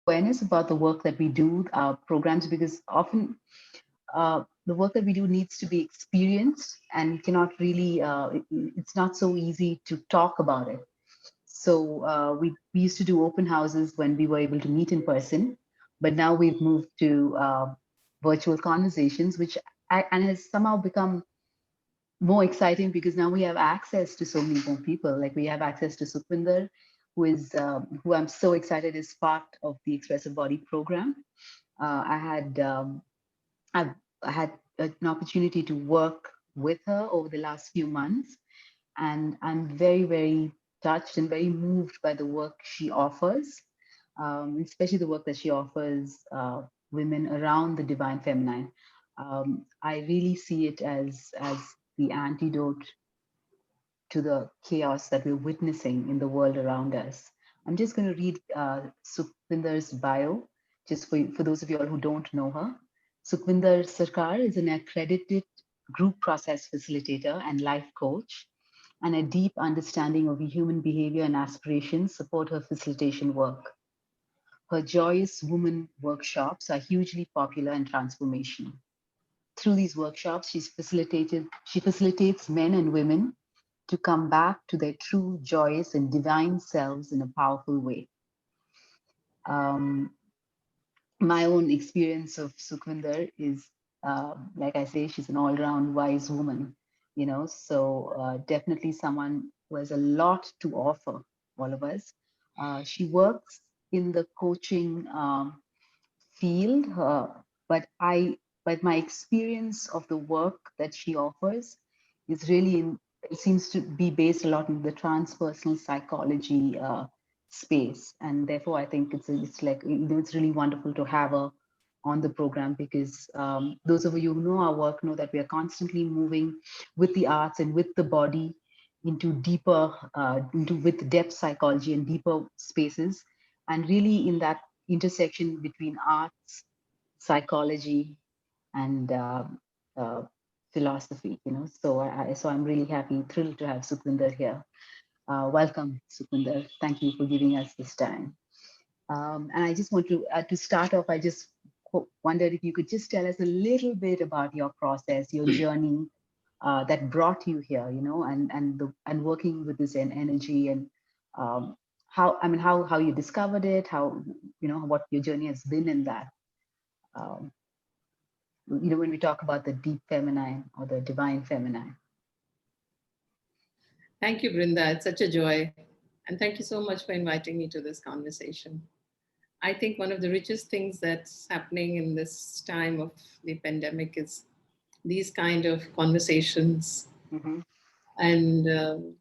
awareness about the work that we do, our programs, because often the work that we do needs to be experienced and cannot really, it's not so easy to talk about it. So we used to do open houses when we were able to meet in person, but now we've moved to virtual conversations, which and has somehow become more exciting because now we have access to so many more people. Like we have access to Sukhvinder, who I'm so excited is part of the Expressive Body Program. I had I've I had an opportunity to work with her over the last few months, and I'm very, very touched and very moved by the work she offers, especially the work that she offers women around the divine feminine. I really see it as the antidote to the chaos that we're witnessing in the world around us. I'm just going to read Sukhvinder's bio, just for those of you all who don't know her. Sukhvinder Sircar is an accredited group process facilitator and life coach, and a deep understanding of human behavior and aspirations support her facilitation work. Her Joyous Woman workshops are hugely popular and transformational. Through these workshops, she facilitates men and women to come back to their true, joyous, and divine selves in a powerful way. Um, my own experience of Sukhvinder is, like I say, she's an all-round wise woman, so definitely someone who has a lot to offer all of us. She works in the coaching field, but my experience of the work that she offers is really it seems to be based a lot in the transpersonal psychology space, and therefore I think it's like it's really wonderful to have her on the program because those of you who know our work know that we are constantly moving with the arts and with the body into deeper with depth psychology and deeper spaces, and really in that intersection between arts, psychology, and uh, philosophy. So I'm really thrilled to have Sukhvinder here. Welcome, Sukhvinder. Thank you for giving us this time. And I just want to start off. I just wondered if you could just tell us a little bit about your process, your journey that brought you here, and working with this energy, and how you discovered it, how what your journey has been in that. Um, when we talk about the deep feminine or the divine feminine. Thank you, Brinda. It's such a joy. And thank you so much for inviting me to this conversation. I think one of the richest things that's happening in this time of the pandemic is these kind of conversations. Mm-hmm. And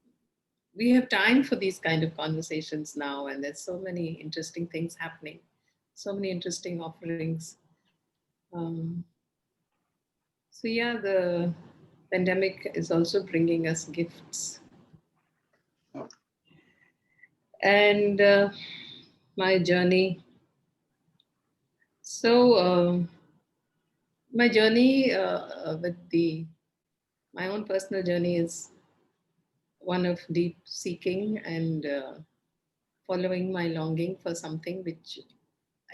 we have time for these kind of conversations now. And there's so many interesting things happening, so many interesting offerings. Um, so, yeah, the pandemic is also bringing us gifts. And my journey. So, my journey my own personal journey is one of deep seeking and following my longing for something which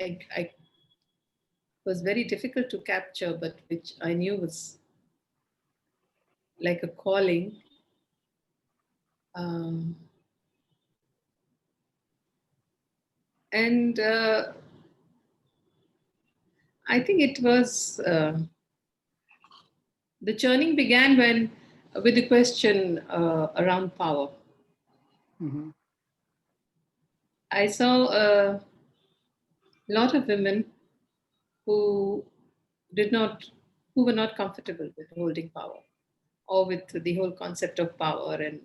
I was very difficult to capture, but which I knew was like a calling. Um, and I think it was the churning began when with the question around power. Mm-hmm. I saw a lot of women who did not who were not comfortable with holding power or with the whole concept of power and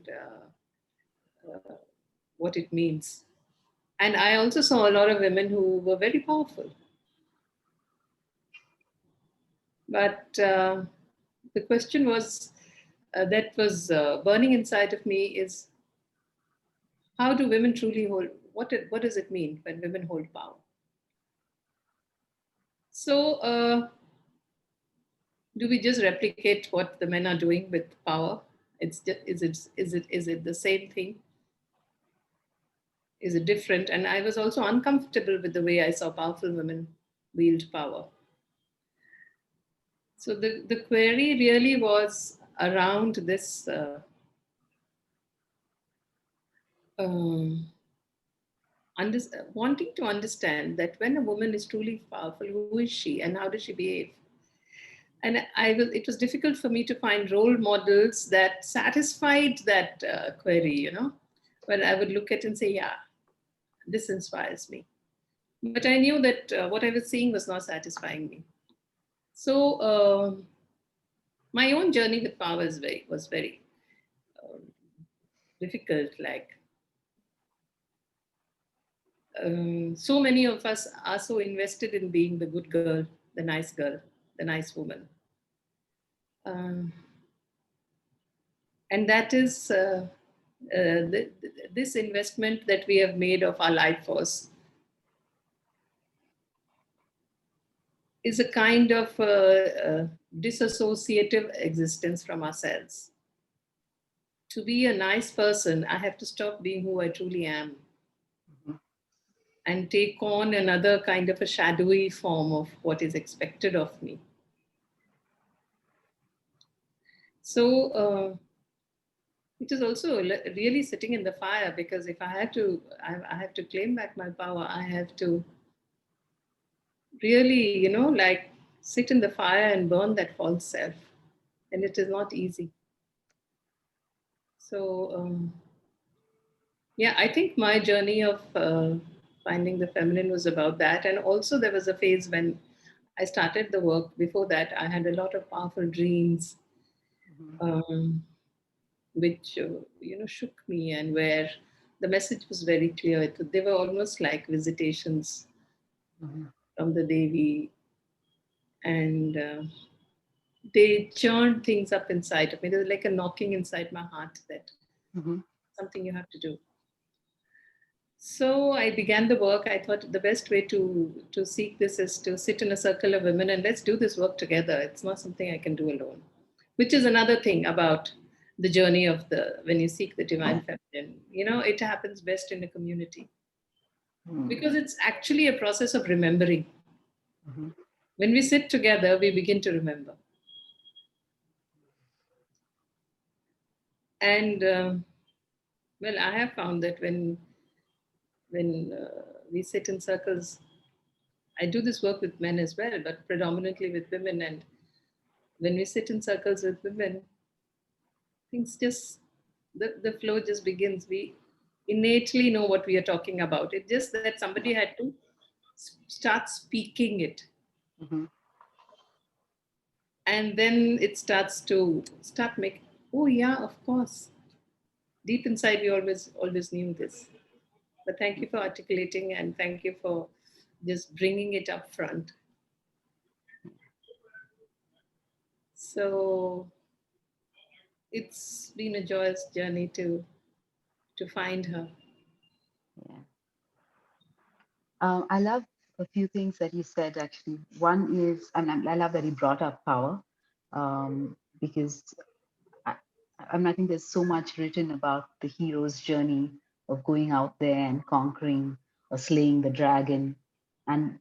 what it means. And I also saw a lot of women who were very powerful. But the question was that was burning inside of me is how do women truly hold? What does it mean when women hold power? So do we just replicate what the men are doing with power? It's just, is it the same thing? is different. And I was also uncomfortable with the way I saw powerful women wield power. So the query really was around this um, wanting to understand that when a woman is truly powerful, who is she and how does she behave? And it was difficult for me to find role models that satisfied that query, where I would look at and say, yeah, this inspires me. But I knew that what I was seeing was not satisfying me. So my own journey with power was very um, difficult. Like so many of us are so invested in being the good girl, the nice woman. Um, and that is this investment that we have made of our life force is a kind of disassociative existence from ourselves. To be a nice person, I have to stop being who I truly am Mhm. and take on another kind of a shadowy form of what is expected of me. So it is also really sitting in the fire, because if I have to claim back my power. I have to really, like sit in the fire and burn that false self, and it is not easy. So yeah, I think my journey of finding the feminine was about that. And also, there was a phase when I started the work. Before that, I had a lot of powerful dreams, Mhm. um, which shook me, and where the message was very clear. They were almost like visitations Mhm. from the Devi, and they churned things up inside of me. There was like a knocking inside my heart that Mhm. something you have to do. So I began the work. I thought the best way to seek this is to sit in a circle of women and let's do this work together. It's not something I can do alone, which is another thing about the journey of the when you seek the divine feminine. It happens best in a community, Mhm. because it's actually a process of remembering. Mhm. When we sit together, we begin to remember. And well, I have found that when we sit in circles, I do this work with men as well, but predominantly with women. And when we sit in circles with women, things just the flow just begins. We innately know what we are talking about. It's just that somebody had to start speaking it, Mhm. and then it starts to start making. Oh yeah, of course. Deep inside, we always knew this. But thank you for articulating, and thank you for just bringing it up front. So it's been a joyous journey to find her. Yeah. I love a few things that you said actually. One is, and I love that you brought up power, because I, I think there's so much written about the hero's journey of going out there and conquering or slaying the dragon, and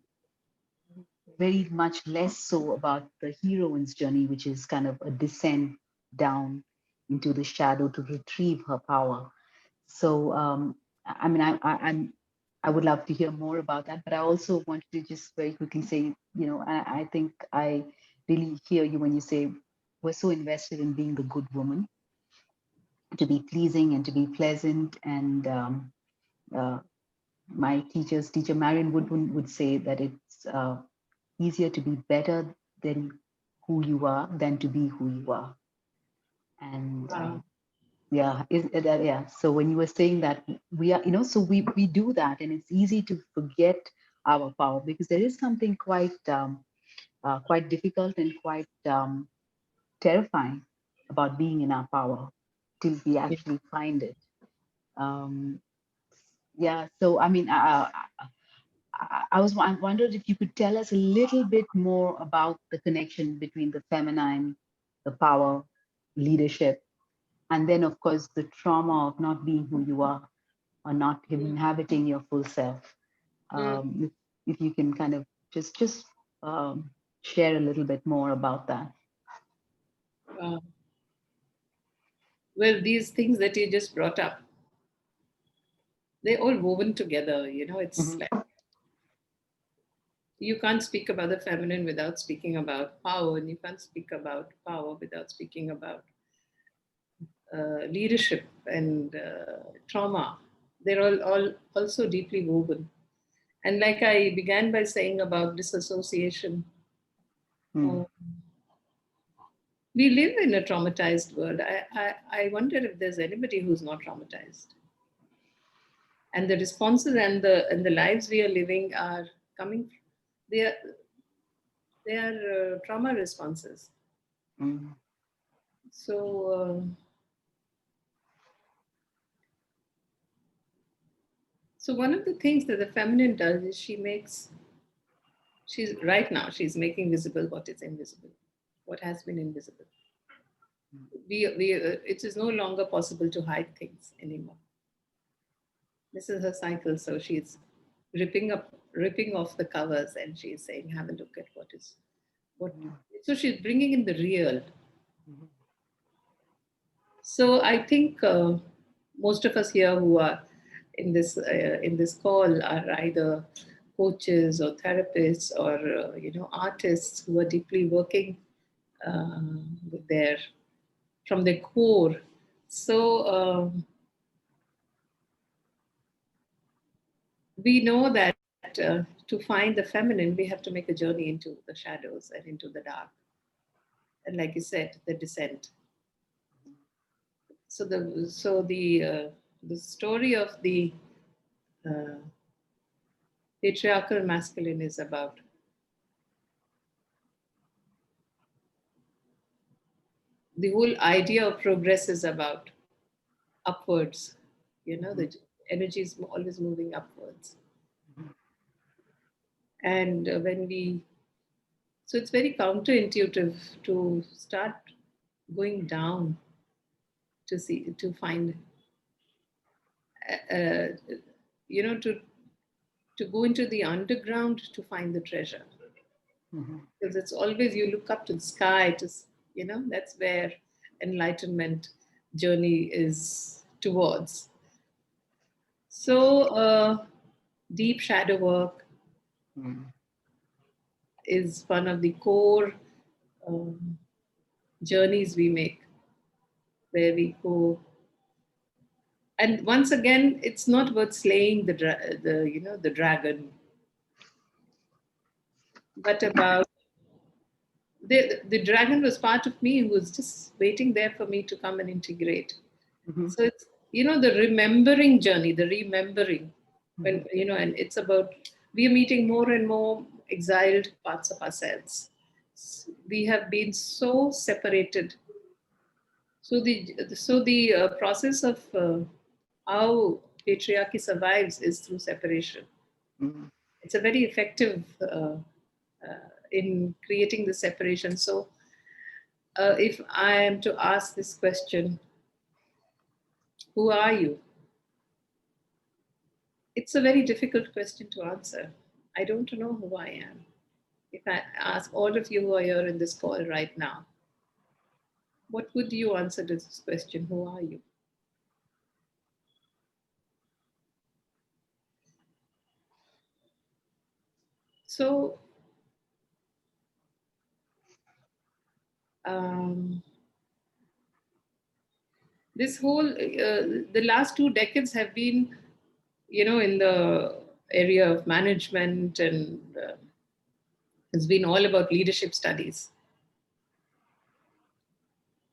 very much less so about the heroine's journey, which is kind of a descent down into the shadow to retrieve her power. So, I mean, I would love to hear more about that, but I also wanted to just very quickly say, I think I really hear you when you say we're so invested in being the good woman, to be pleasing and to be pleasant. And uh, my teacher Marion Woodward, would say that it's easier to be better than who you are than to be who you are. And Wow. yeah, yeah. So when you were saying that, we are, so we do that, and it's easy to forget our power, because there is something quite difficult and quite terrifying about being in our power till we actually find it. Um, yeah. So I mean, I wondered if you could tell us a little bit more about the connection between the feminine, the power, leadership, and then of course the trauma of not being who you are. or not inhabiting your full self. Mm. If you can kind of just share a little bit more about that. Uh, well, these things that you just brought up, they're all woven together. It's like Mm-hmm. you can't speak about the feminine without speaking about power, and you can't speak about power without speaking about leadership and trauma. They're all also deeply woven. And like I began by saying about disassociation, Mm-hmm. uh, we live in a traumatized world. I wonder if there's anybody who's not traumatized. And the responses and the lives we are living are coming, they are, they are trauma responses. Mm-hmm. So, one of the things that the feminine does is she's right now, she's making visible what is invisible, what has been invisible. It is no longer possible to hide things anymore. This is her cycle. So she's ripping off the covers, and she's saying, have a look at what. So she's bringing in the real. So I think most of us here who are in this call are either coaches or therapists or artists who are deeply working uh, with their from their core. So we know that to find the feminine, we have to make a journey into the shadows and into the dark. And like you said, the descent. So the story of the uh, patriarchal masculine is about the whole idea of progress is about upwards. The energy is always moving upwards. And when we so it's very counterintuitive to start going down to find uh, you know to go into the underground to find the treasure, Mm-hmm. because it's always you look up to the sky that's where enlightenment journey is towards. So deep shadow work Mm-hmm. is one of the core um, journeys we make, where we go. And once again, it's not about slaying the dragon, but about the dragon was part of me who was just waiting there for me to come and integrate. Mm-hmm. So it's the remembering journey, the remembering Mm-hmm. when and it's about we are meeting more and more exiled parts of ourselves. We have been so separated. So the process of how patriarchy survives is through separation. Mm-hmm. It's a very effective in creating the separation. So if I am to ask this question, who are you? It's a very difficult question to answer. I don't know who I am. If I ask all of you who are here in this call right now, what would you answer to this question? Who are you? So, um, this whole the last 2 decades have been in the area of management, and it's been all about leadership studies,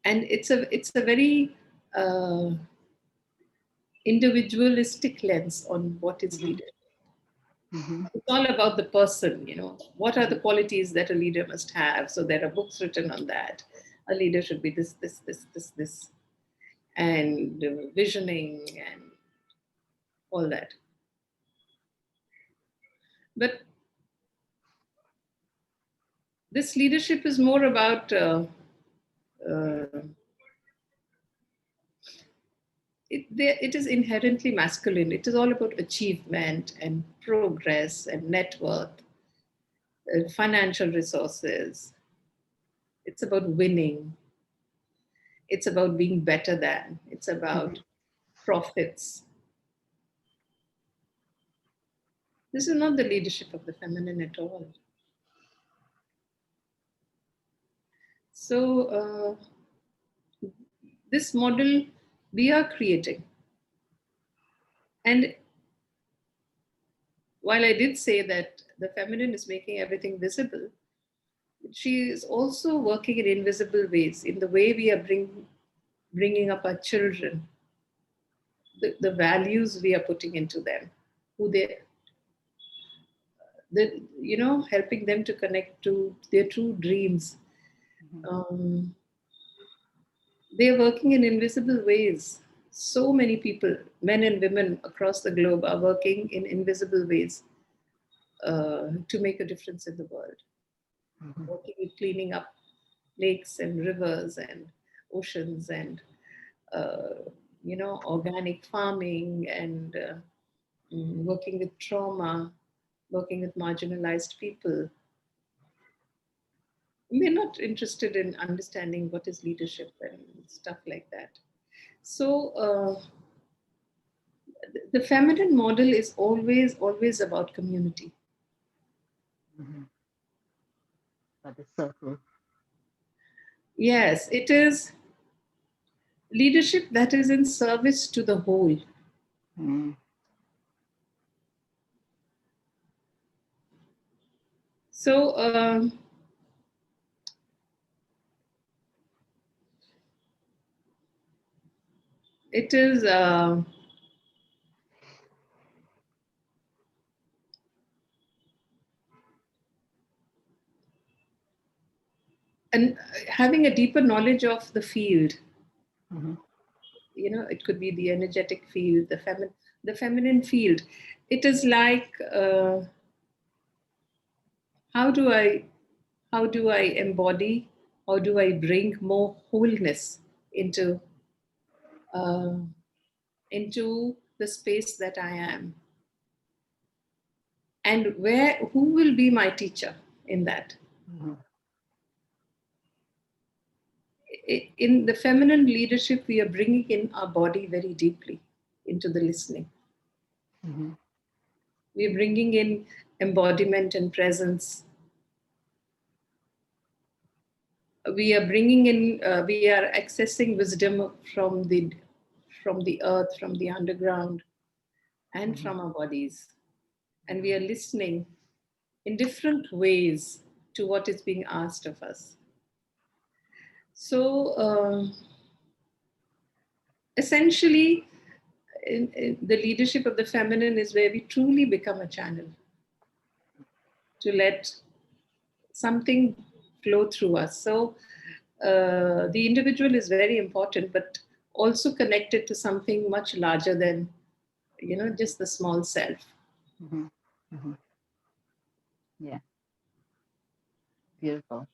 and it's a very uh, individualistic lens on what is Mm-hmm. leadership. Mm-hmm. It's all about the person. What are the qualities that a leader must have? So there are books written on that. A leader should be this, and visioning and all that. But this leadership is more about uh, it is inherently masculine. It is all about achievement and progress and net worth, financial resources. It's about winning. It's about being better than. It's about profits. This is not the leadership of the feminine at all. So, this model we are creating. And while I did say that the feminine is making everything visible, she is also working in invisible ways in the way we are bringing up our children, the values we are putting into them, who they, helping them to connect to their true dreams. Um, they are working in invisible ways. So many people, men and women across the globe, are working in invisible ways to make a difference in the world. Working with cleaning up lakes and rivers and oceans and organic farming and working with trauma, working with marginalized people. We're not interested in understanding what is leadership and stuff like that. So the feminine model is always about community. But the circle. Yes, it is leadership that is in service to the whole. Mm. So it is and having a deeper knowledge of the field. It could be the energetic field, the feminine field. It is like how do I embody, how do I bring more wholeness uh, into the space that I am, and who will be my teacher in that. In the feminine leadership, we are bringing in our body very deeply into the listening. We are bringing in embodiment and presence. We are bringing in, we are accessing wisdom from the earth, from the underground, and from our bodies. And we are listening in different ways to what is being asked of us. So essentially, in the leadership of the feminine is where we truly become a channel to let something flow through us. So the individual is very important, but also connected to something much larger than, just the small self. Yeah. Beautiful.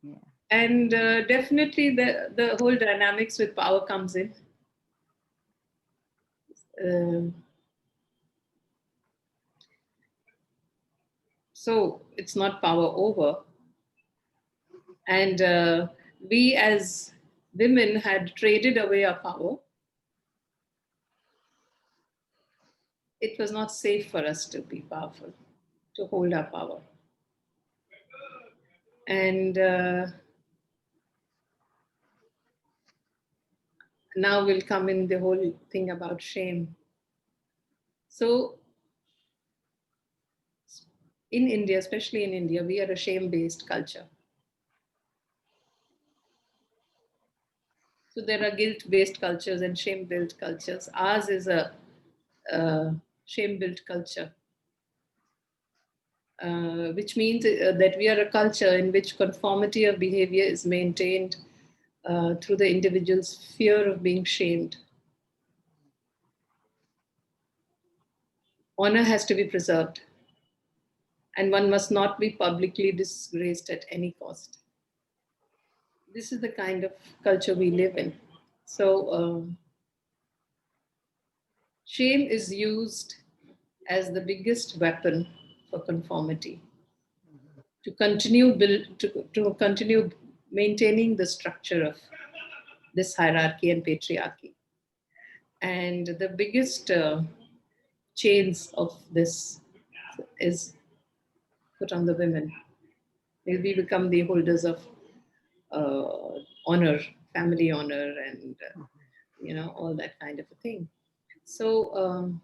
Yeah. And definitely the whole dynamics with power comes in. So it's not power over. And we as women had traded away our power. It was not safe for us to be powerful, to hold our power. And now will come in the whole thing about shame. So in India, especially in India, we are a shame-based culture. So there are guilt-based cultures and shame-built cultures. Ours is a shame-built culture, which means that we are a culture in which conformity of behavior is maintained through the individual's fear of being shamed. Honor has to be preserved, and one must not be publicly disgraced at any cost. This is the kind of culture we live in. So shame is used as the biggest weapon for conformity to continue to continue maintaining the structure of this hierarchy and patriarchy. And the biggest chains of this is put on the women. We become the holders of honor, family honor, and all that kind of a thing. So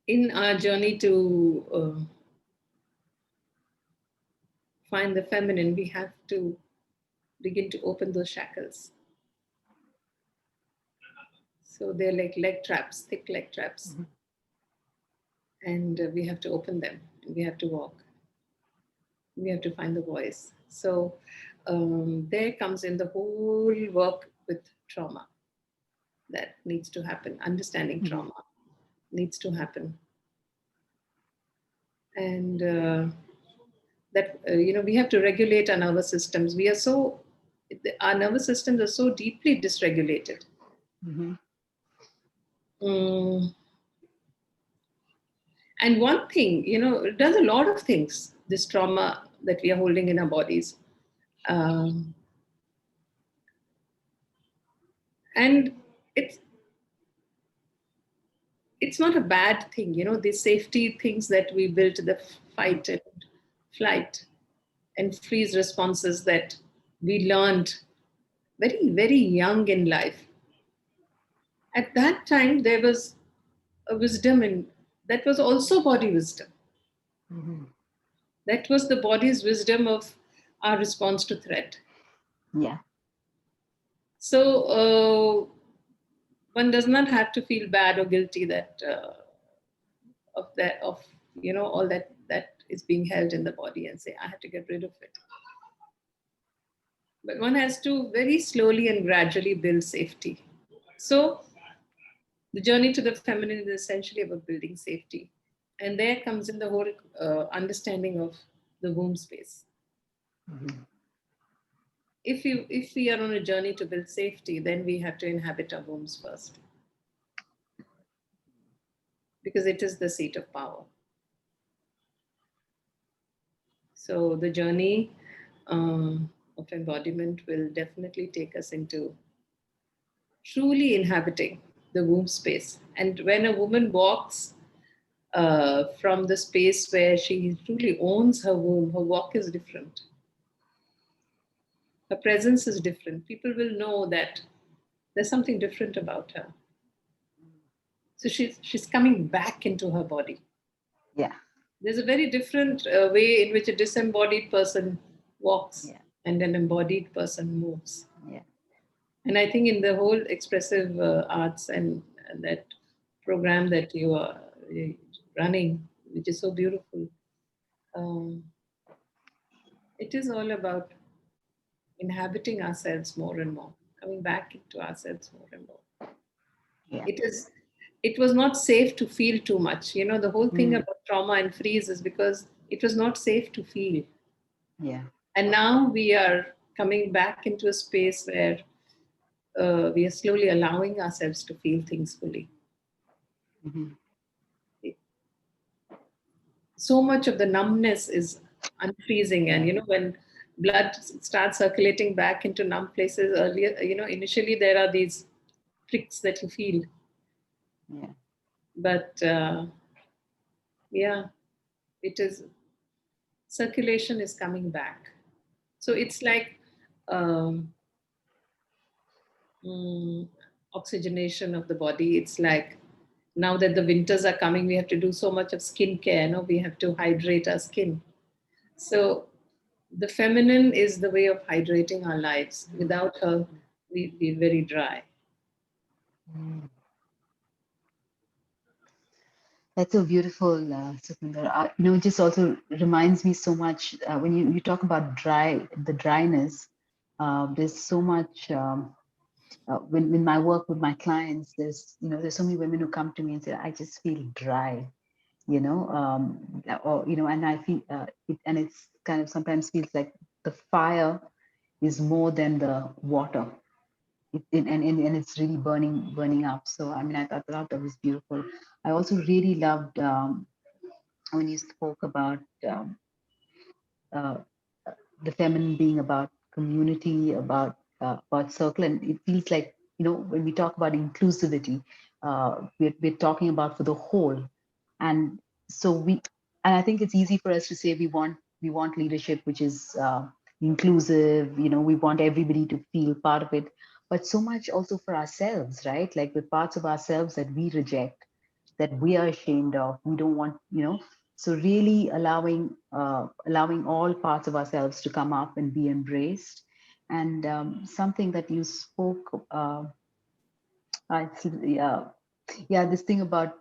in our journey to find the feminine, we have to begin to open those shackles. So they're like leg traps, thick leg traps. Mhm. And we have to open them. We have to walk. We have to find the voice. So there comes in the whole work with trauma that needs to happen. Understanding Mhm. trauma needs to happen. And that, we have to regulate our nervous systems. Our nervous systems are so deeply dysregulated. Mhm. Mm. And one thing, it does a lot of things, this trauma that we are holding in our bodies. Um, and it's it's not a bad thing, the safety things that we built, the fight and flight and freeze responses that we learned very, very young in life. At that time, there was a wisdom, and that was also body wisdom. Mhm. That was the body's wisdom of our response to threat. Yeah. So one does not have to feel bad or guilty that of all that is being held in the body and say I have to get rid of it. But one has to very slowly and gradually build safety. So the journey to the feminine is essentially about building safety, and there comes in the whole understanding of the womb space. Mhm. If we are on a journey to build safety, then we have to inhabit our wombs first, because it is the seat of power. So the journey of embodiment will definitely take us into truly inhabiting the womb space. And when a woman walks from the space where she truly owns her womb, her walk is different. Her presence is different. People will know that there's something different about her. So she's coming back into her body. Yeah. There's a very different way in which a disembodied person walks Yeah. and an embodied person moves. Yeah. And I think in the whole expressive arts and that program that you are running, which is so beautiful, um, it is all about inhabiting ourselves more and more, coming back into ourselves more and more. Yeah. It is. It was not safe to feel too much. The whole thing Mm. about trauma and freeze is because it was not safe to feel. Yeah. And now we are coming back into a space where we are slowly allowing ourselves to feel things fully. Mhm. So much of the numbness is unfreezing, and Yeah. when blood starts circulating back into numb places earlier, initially there are these pricks that you feel, Yeah. but yeah, it is, circulation is coming back. So it's like um, mm, oxygenation of the body. It's like now that the winters are coming, we have to do so much of skincare. No, we have to hydrate our skin. So the feminine is the way of hydrating our lives. Without her, we'd be very dry. Mm. That's so beautiful, Sukhvinder. It just also reminds me so much when you talk about the dryness. There's so much when my work with my clients. There's so many women who come to me and say, "I just feel dry," or and I feel and it's kind of sometimes feels like the fire is more than the water. And it's really burning up. So I mean, I thought that was beautiful. I also really loved when you spoke um, uh, the feminine being about community, about circle, and it feels like, when we talk about inclusivity, we're talking about for the whole. And so and I think it's easy for us to say we want leadership which is inclusive. We want everybody to feel part of it, but so much also for ourselves, right? Like the parts of ourselves that we reject, that we are ashamed of, we don't want, so really allowing all parts of ourselves to come up and be embraced. And something that you spoke, yeah, yeah, this thing about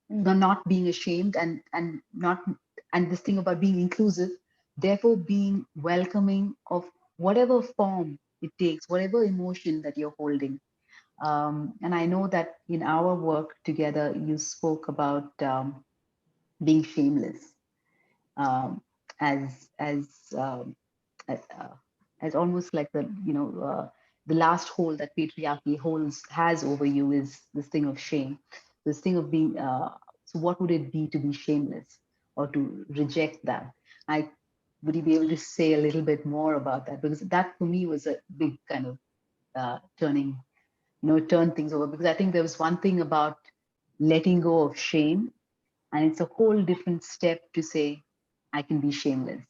not being ashamed, and not, and this thing about being inclusive, therefore being welcoming of whatever form it takes, whatever emotion that you're holding. And I know that in our work together, you spoke about being shameless, um, as uh, uh, as almost like the last hold that patriarchy has over you is this thing of shame, this thing of being. So what would it be to be shameless, or to reject that? I Would you be able to say a little bit more about that, because that for me was a big kind of turn things over, because I think there was one thing about letting go of shame, and it's a whole different step to say I can be shameless.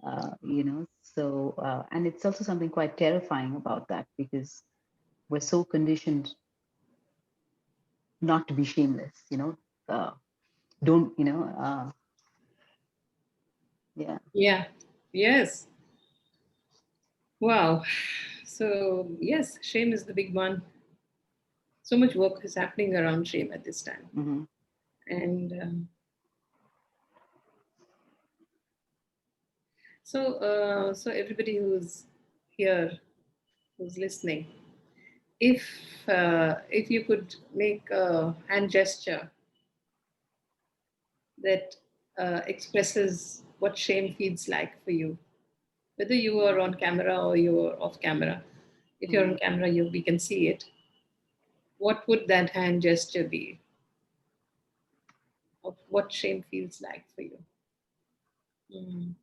And it's also something quite terrifying about that, because we're so conditioned not to be shameless. Don't Yeah. Yeah. Yes. Wow. So, yes, shame is the big one. So much work is happening around shame at this time. Hmm. And so everybody who's here, who's listening, if you could make a hand gesture that expresses what shame feels like for you, whether you are on camera or you're off camera. If you're Hmm. on camera, we can see it. What would that hand gesture be of what shame feels like for you?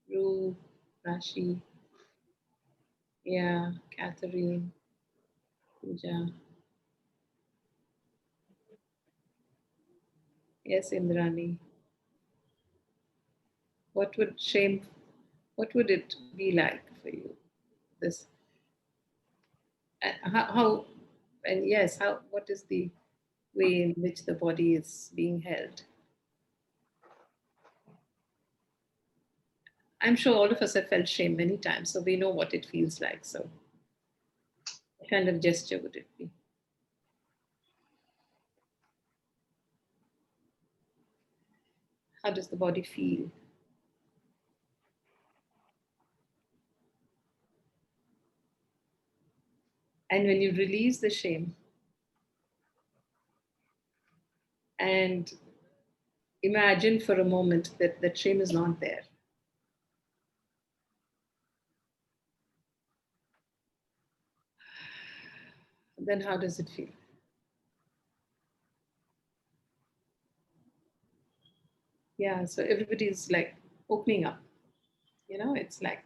Ru, Rashi, yeah, Catherine, Pooja, yes, Indrani. What would shame? What would it be like for you? This how and yes, how what is the way in which the body is being held? I'm sure all of us have felt shame many times, so we know what it feels like. So, what kind of gesture would it be? How does the body feel? And when you release the shame and imagine for a moment that that shame is not there, then how does it feel? Yeah, so everybody's like opening up. It's like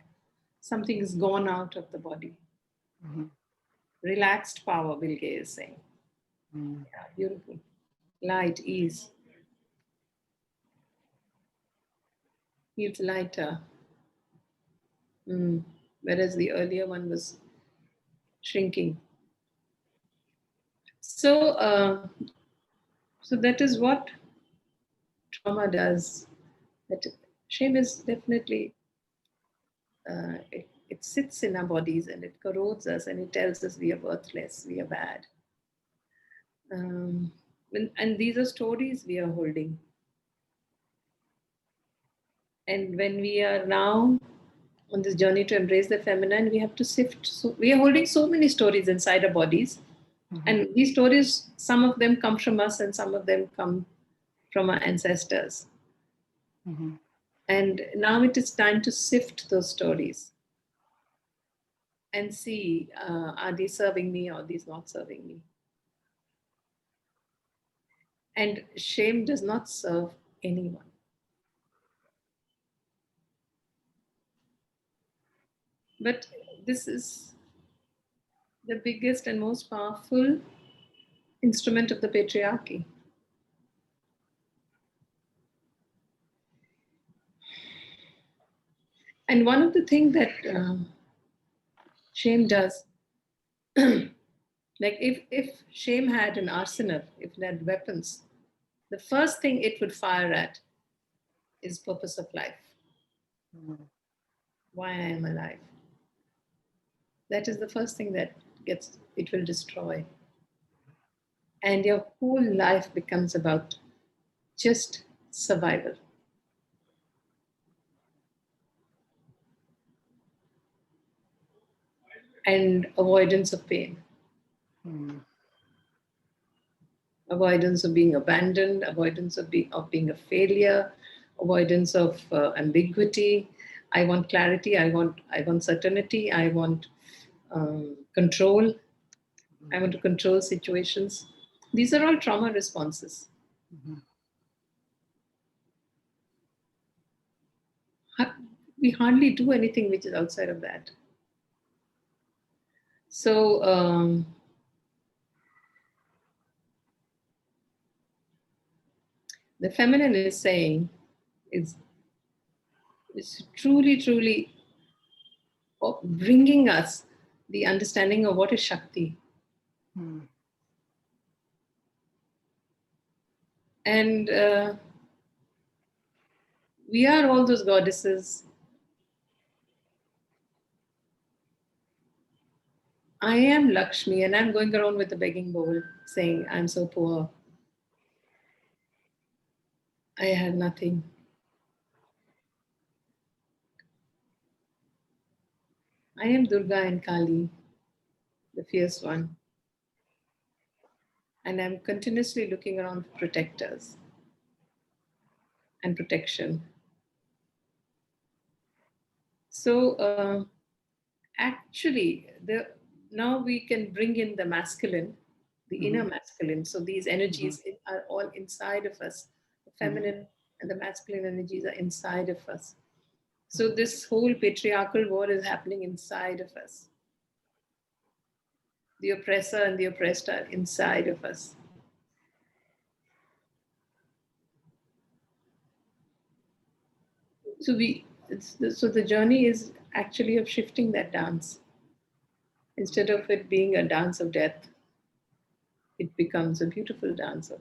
something is gone out of the body. Hmm. Relaxed power, Bill Gates is saying. Hmm. Yeah, beautiful. Light, ease. Feels lighter. Mm. Whereas the earlier one was shrinking. So that is what trauma does. That shame is definitely it sits in our bodies and it corrodes us and it tells us we are worthless, we are bad. Um, and these are stories we are holding. And when we are now on this journey to embrace the feminine, we have to sift. So we are holding so many stories inside our bodies, Hmm. and these stories, some of them come from us, and some of them come from our ancestors. Hmm. And now it is time to sift those stories and see, are these serving me or are these not serving me? And shame does not serve anyone. But this is the biggest and most powerful instrument of the patriarchy. And one of the things that shame does, like if shame had an arsenal, if it had weapons, the first thing it would fire at is purpose of life. Why I am alive. That is the first thing that it will destroy. And your whole life becomes about just survival. And avoidance of pain, avoidance of being abandoned, avoidance of being a failure, avoidance of ambiguity. I want clarity. I want certainty. I want control. I want to control situations. These are all trauma responses. We hardly do anything which is outside of that. So the feminine is saying is truly bringing us the understanding of what is Shakti. And we are all those goddesses. I am Lakshmi and I'm going around with a begging bowl saying, I'm so poor. I have nothing. I am Durga and Kali, the fierce one. And I'm continuously looking around for protectors and protection. So actually, now we can bring in the masculine, the inner masculine. So these energies are all inside of us. The feminine and the masculine energies are inside of us. So this whole patriarchal war is happening inside of us. The oppressor and the oppressed are inside of us. So the journey is actually of shifting that dance. Instead of it being a dance of death, it becomes a beautiful dance of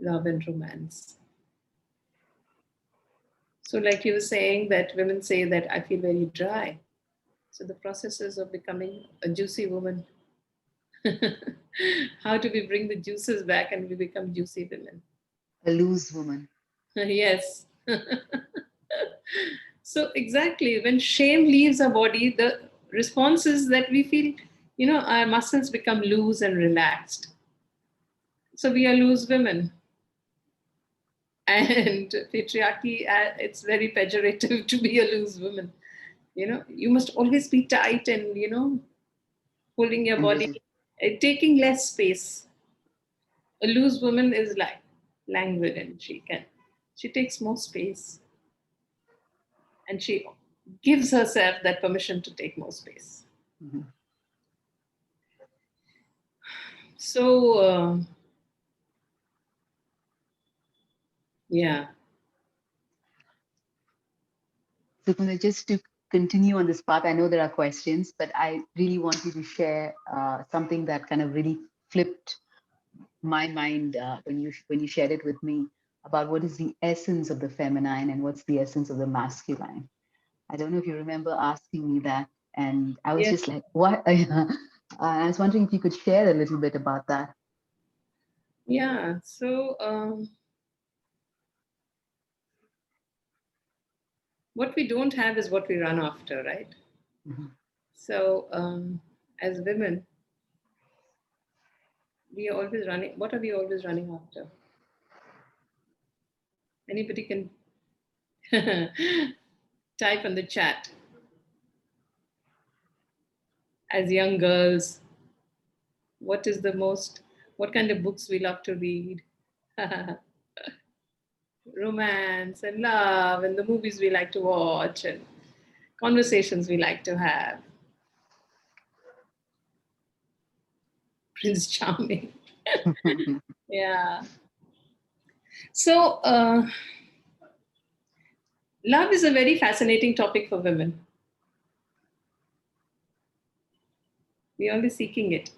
love and romance. So, like you were saying, that women say that I feel very dry. So, the processes of becoming a juicy woman. How do we bring the juices back and we become juicy women? A loose woman. Yes. So, exactly, when shame leaves our body, the response is that we feel, our muscles become loose and relaxed. So, we are loose women. And patriarchy, it's very pejorative to be a loose woman. You must always be tight and pulling your And body, rigid. taking less space. A loose woman is like languid and she takes more space and she gives herself that permission to take more space. So yeah. Sukhvinder, just to continue on this path, I know there are questions, but I really want you to share something that kind of really flipped my mind when you shared it with me about what is the essence of the feminine and what's the essence of the masculine. I don't know if you remember asking me that, and I was Yes. just like, "What?" I was wondering if you could share a little bit about that. Yeah. So what we don't have is what we run after, right? So as women, we are always running. What are we always running after? Anybody can type on the chat. as young girls, what kind of books we love to read? Romance and love, and the movies we like to watch, and conversations we like to have. Prince Charming. Yeah. So, love is a very fascinating topic for women. We're only seeking it.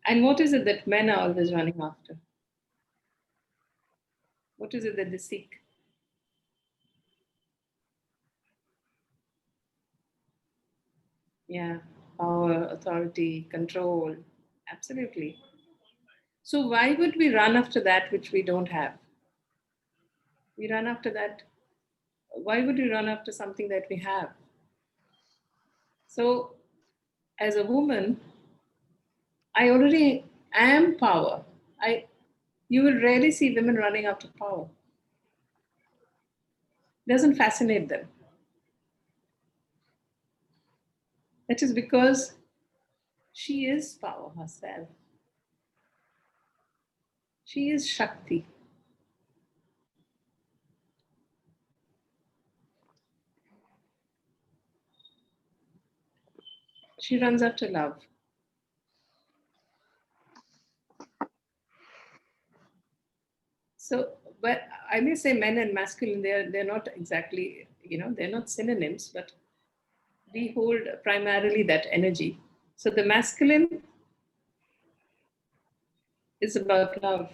And what is it that men are always running after? What is it that they seek? Yeah, power, authority, control. Absolutely. So, why would we run after that which we don't have? We run after that. Why would we run after something that we have? So, as a woman, I already am power. You will rarely see women running after power. It doesn't fascinate them. That is because she is power herself. She is Shakti. She runs after love. So, but I may say men and masculine, they're not exactly, they're not synonyms, but we hold primarily that energy. So the masculine is about love.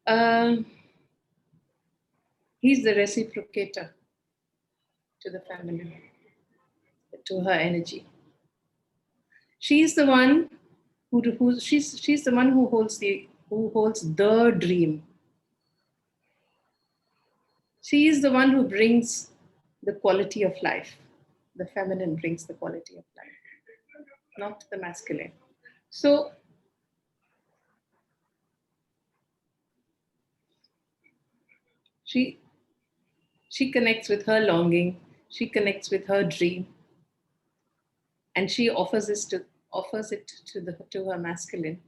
Um, he's the reciprocator to the feminine, to her energy. She's the one she's the one who holds the dream. She is the one who brings the quality of life. The feminine brings the quality of life, not the masculine. So she she connects with her longing, she connects with her dream, and she offers it to her masculine,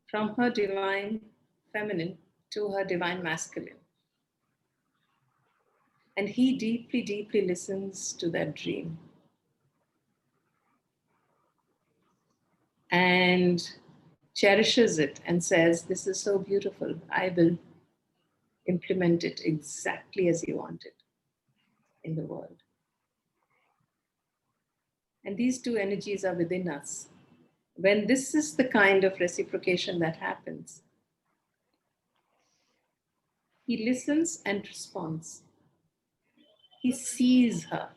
from her divine feminine to her divine masculine. And he deeply, deeply listens to that dream and cherishes it and says, "This is so beautiful. I will implement it exactly as you want it in the world." And these two energies are within us. When this is the kind of reciprocation that happens, he listens and responds. He sees her.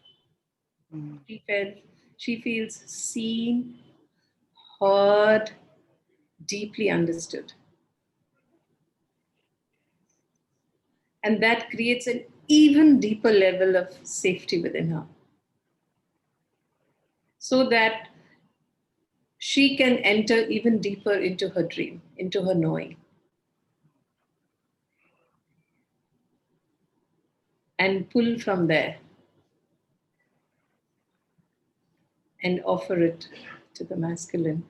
Mm. She feels seen, heard, deeply understood. And that creates an even deeper level of safety within her. So that she can enter even deeper into her dream, into her knowing, and pull from there and offer it to the masculine.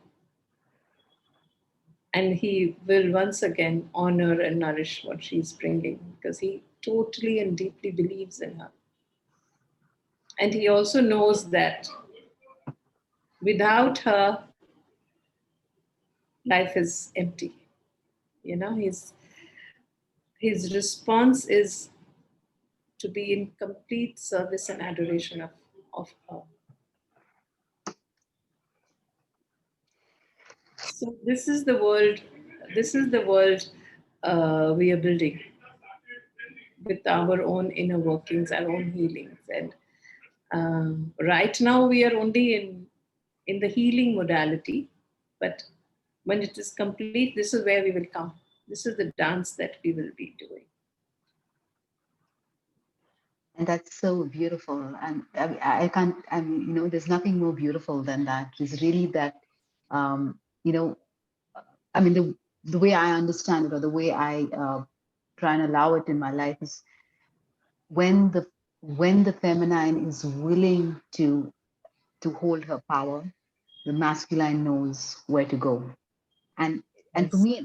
And he will once again honor and nourish what she's bringing because he totally and deeply believes in her. And he also knows that without her, life is empty. His response is to be in complete service and adoration of her. So this is the world we are building with our own inner workings, our own healings. And right now we are only in the healing modality, but when it is complete, this is where we will come. This is the dance that we will be doing. And that's so beautiful. And I can't, there's nothing more beautiful than that. It's really that, um, you know, I mean, the way I understand it, or the way I try and allow it in my life is when the feminine is willing to hold her power, the masculine knows where to go. And for Yes. me,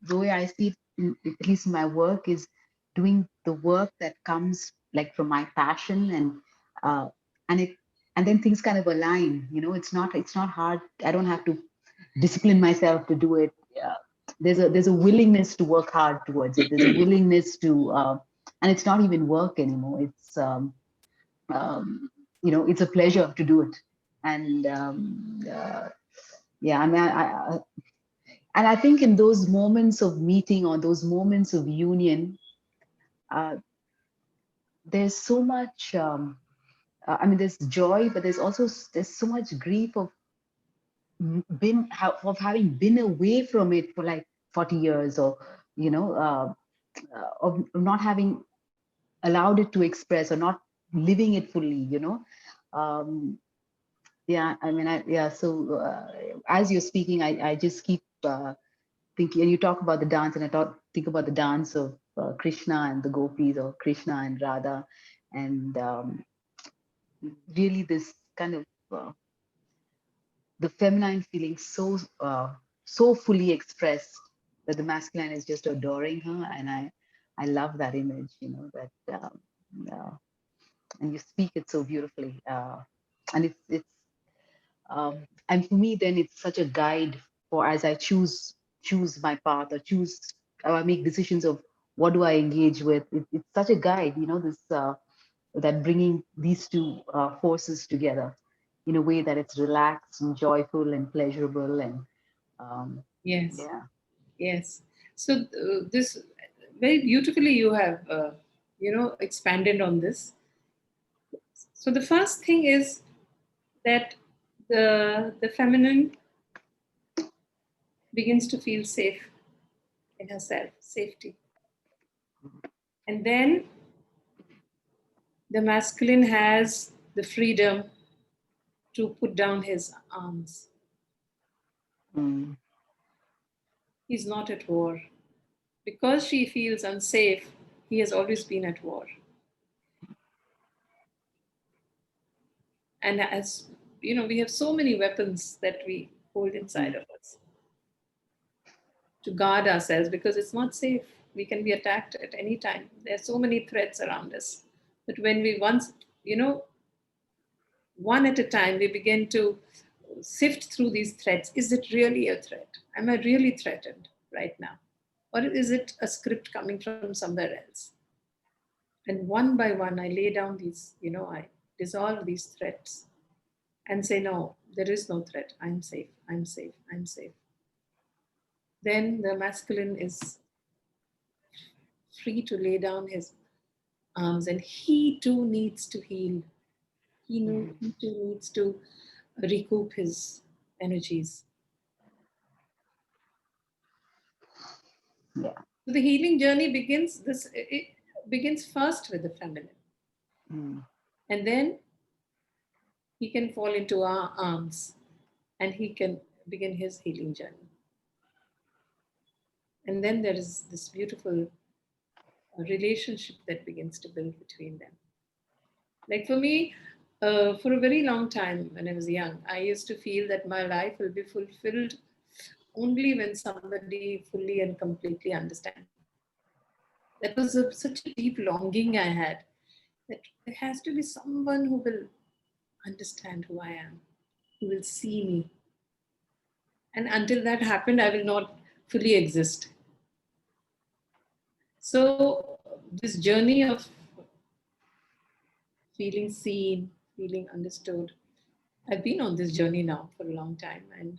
the way I see it, at least in my work, is doing the work that comes like from my passion, uh, and it and then things kind of align. It's not hard. I don't have to discipline myself to do it. There's a willingness to work hard towards it. There's a willingness to, and it's not even work anymore. It's a pleasure to do it. And yeah, I mean, and I think in those moments of meeting or those moments of union, uh, there's so much. I mean, there's joy, but there's so much grief of of having been away from it for like 40 years, or of not having allowed it to express or not living it fully. Um, yeah, I mean, yeah. So as you're speaking, I just keep thinking, and you talk about the dance, and think about the dance of Krishna and the gopis, or Krishna and Radha, and really this kind of the feminine feeling so fully expressed that the masculine is just adoring her, and I love that image, that uh, and you speak it so beautifully, and and for me, then it's such a guide for as I choose my path, or I make decisions of what do I engage with. It's such a guide, this that bringing these two forces together in a way that it's relaxed and joyful and pleasurable, and um, Yes. yeah. Yes. So this very beautifully you have expanded on this. So the first thing is that the feminine begins to feel safe in herself, safety. And then the masculine has the freedom to put down his arms. Mm, He's not at war. Because she feels unsafe, he has always been at war. And as you know, we have so many weapons that we hold inside mm, of us to guard ourselves because it's not safe. We can be attacked at any time. There are so many threats around us. But when we once, one at a time, we begin to sift through these threats. Is it really a threat? Am I really threatened right now? Or is it a script coming from somewhere else? And one by one, I lay down these, I dissolve these threats and say, no, there is no threat. I'm safe. I'm safe. I'm safe. Then the masculine is free to lay down his arms, and he too needs to heal. mm, He too needs to recoup his energies. yeah. So the healing journey begins. It begins first with the feminine, Mm, and then he can fall into our arms, and he can begin his healing journey. And then there is this beautiful relationship that begins to build between them. Like for me, for a very long time when I was young, I used to feel that my life will be fulfilled only when somebody fully and completely understands me. That was such a deep longing I had, that there has to be someone who will understand who I am, who will see me. And until that happened, I will not fully exist. So, this journey of feeling seen, feeling understood, I've been on this journey now for a long time, and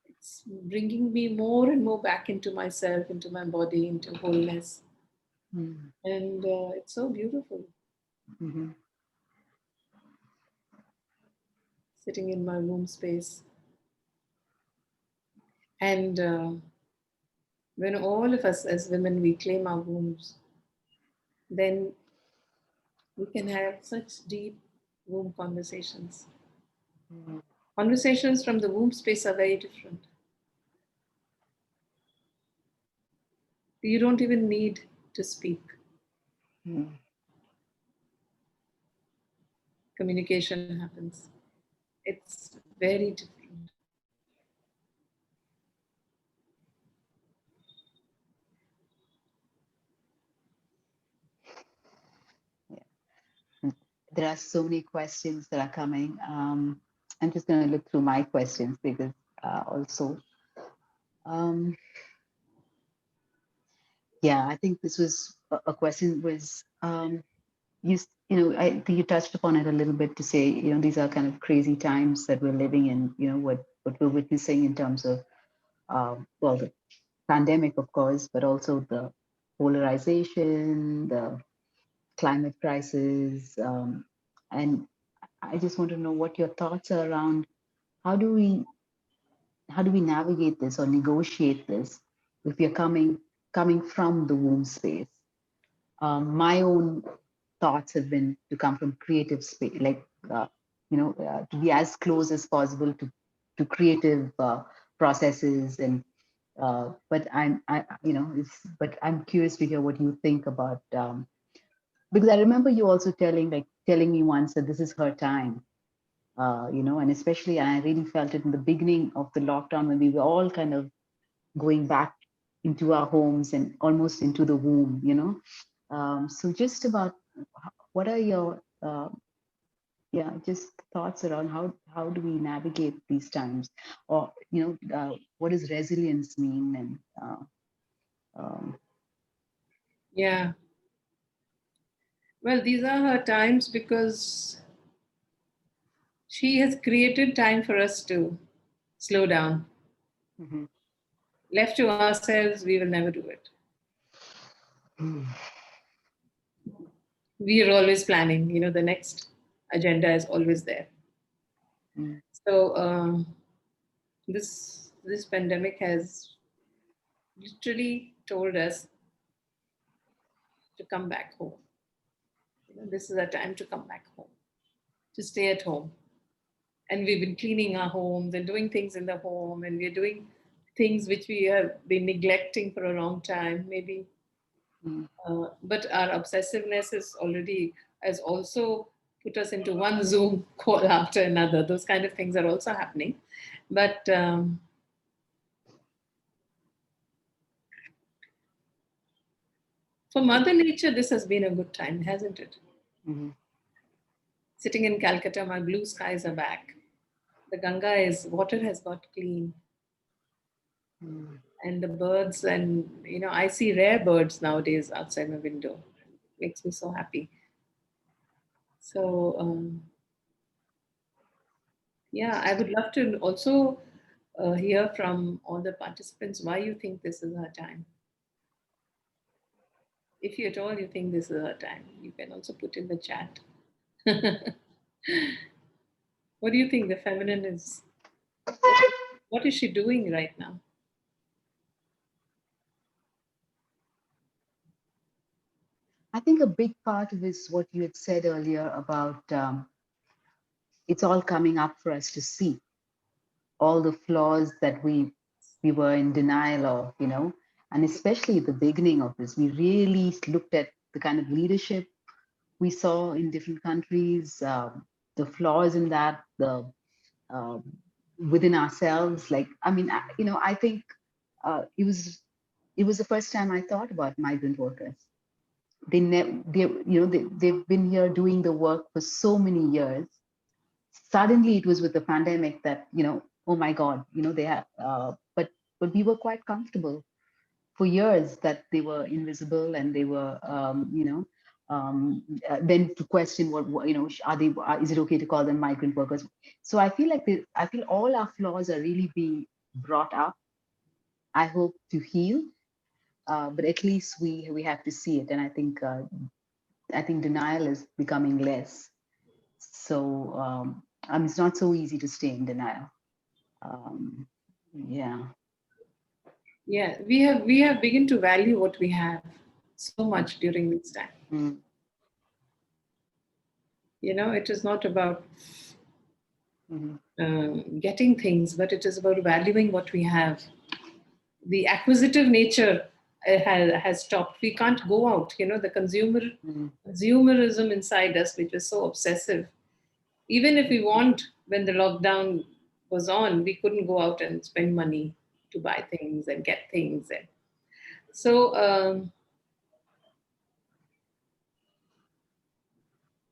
it's bringing me more and more back into myself, into my body, into wholeness. mm, And it's so beautiful mhm, sitting in my womb space. And when all of us as women, we claim our wombs, then we can have such deep womb conversations. mm, Conversations from the womb space are very different. You don't even need to speak. Mm. Communication happens. It's very different. Yeah. There are so many questions that are coming. I'm just going to look through my questions because also, um, yeah, I think this was a question was I think you touched upon it a little bit to say, these are kind of crazy times that we're living in. What we're witnessing in terms of well, the pandemic, of course, but also the polarization, the climate crisis, and I just want to know what your thoughts are around how do we how do we navigate this or negotiate this if we're coming from the womb space. My own thoughts have been to come from creative space, like to be as close as possible to creative processes and but but I'm curious to hear what you think about because I remember you also telling me once that this is her time, and especially I really felt it in the beginning of the lockdown when we were all kind of going back into our homes and almost into the womb. So just about what are your just thoughts around how do we navigate these times, or what does resilience mean, and um, Yeah. Well, these are her times because she has created time for us to slow down. mhm. Left to ourselves, we will never do it. Mm, We are always planning, the next agenda is always there. mm, So this pandemic has literally told us to come back home. This is a time to come back home, to stay at home. And we've been cleaning our homes and doing things in the home, and we're doing things which we have been neglecting for a long time, maybe. mm, But our obsessiveness has also put us into one Zoom call after another. Those kind of things are also happening. But for Mother Nature, this has been a good time, hasn't it? mhm, Sitting in Calcutta, my blue skies are back. The water has got clean, mm. and the birds, and I see rare birds nowadays outside my window. Makes me so happy. So yeah, I would love to also hear from all the participants why you think this is our time. If you at all you think this is our time, you can also put in the chat. What do you think the feminine is? What, what is she doing right now? I think a big part of is what you had said earlier about it's all coming up for us to see all the flaws that we were in denial of, and especially at the beginning of this, we really looked at the kind of leadership we saw in different countries, the flaws in that, the um, within ourselves. Like, I mean, I think it was the first time I thought about migrant workers. They've been here doing the work for so many years. Suddenly it was with the pandemic that oh my god, they have but we were quite comfortable for years that they were invisible and they were then to question what is it okay to call them migrant workers. So I feel like I feel all our flaws are really being brought up, I hope to heal, but at least we have to see it. And I think denial is becoming less. So it's not so easy to stay in denial. Um, yeah. Yeah, we have begun to value what we have so much during this time. Mm, It is not about mhm, getting things, but it is about valuing what we have. The acquisitive nature has stopped. We can't go out. The Mm. consumerism inside us, which was so obsessive. Even if we want, when the lockdown was on, we couldn't go out and spend money to buy things and get things. And so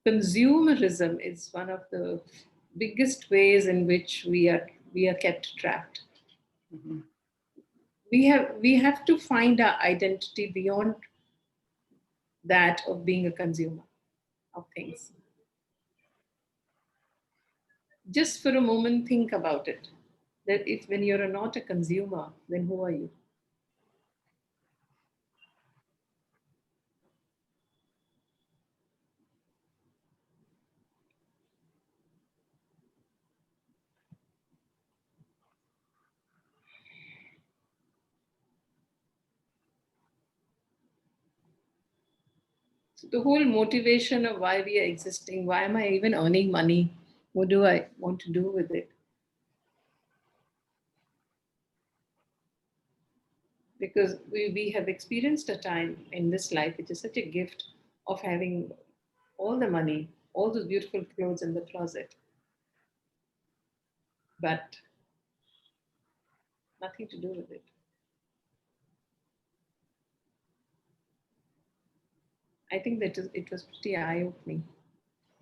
consumerism is one of the biggest ways in which we are kept trapped. Mhm. We have to find our identity beyond that of being a consumer of things. Just for a moment, think about it, that if when you're not a consumer, then who are you? So the whole motivation of why we are existing, why am I even earning money, what do I want to do with it? Because we have experienced a time in this life which is such a gift of having all the money, all those beautiful clothes in the closet, but nothing to do with it. I think it was pretty eye opening.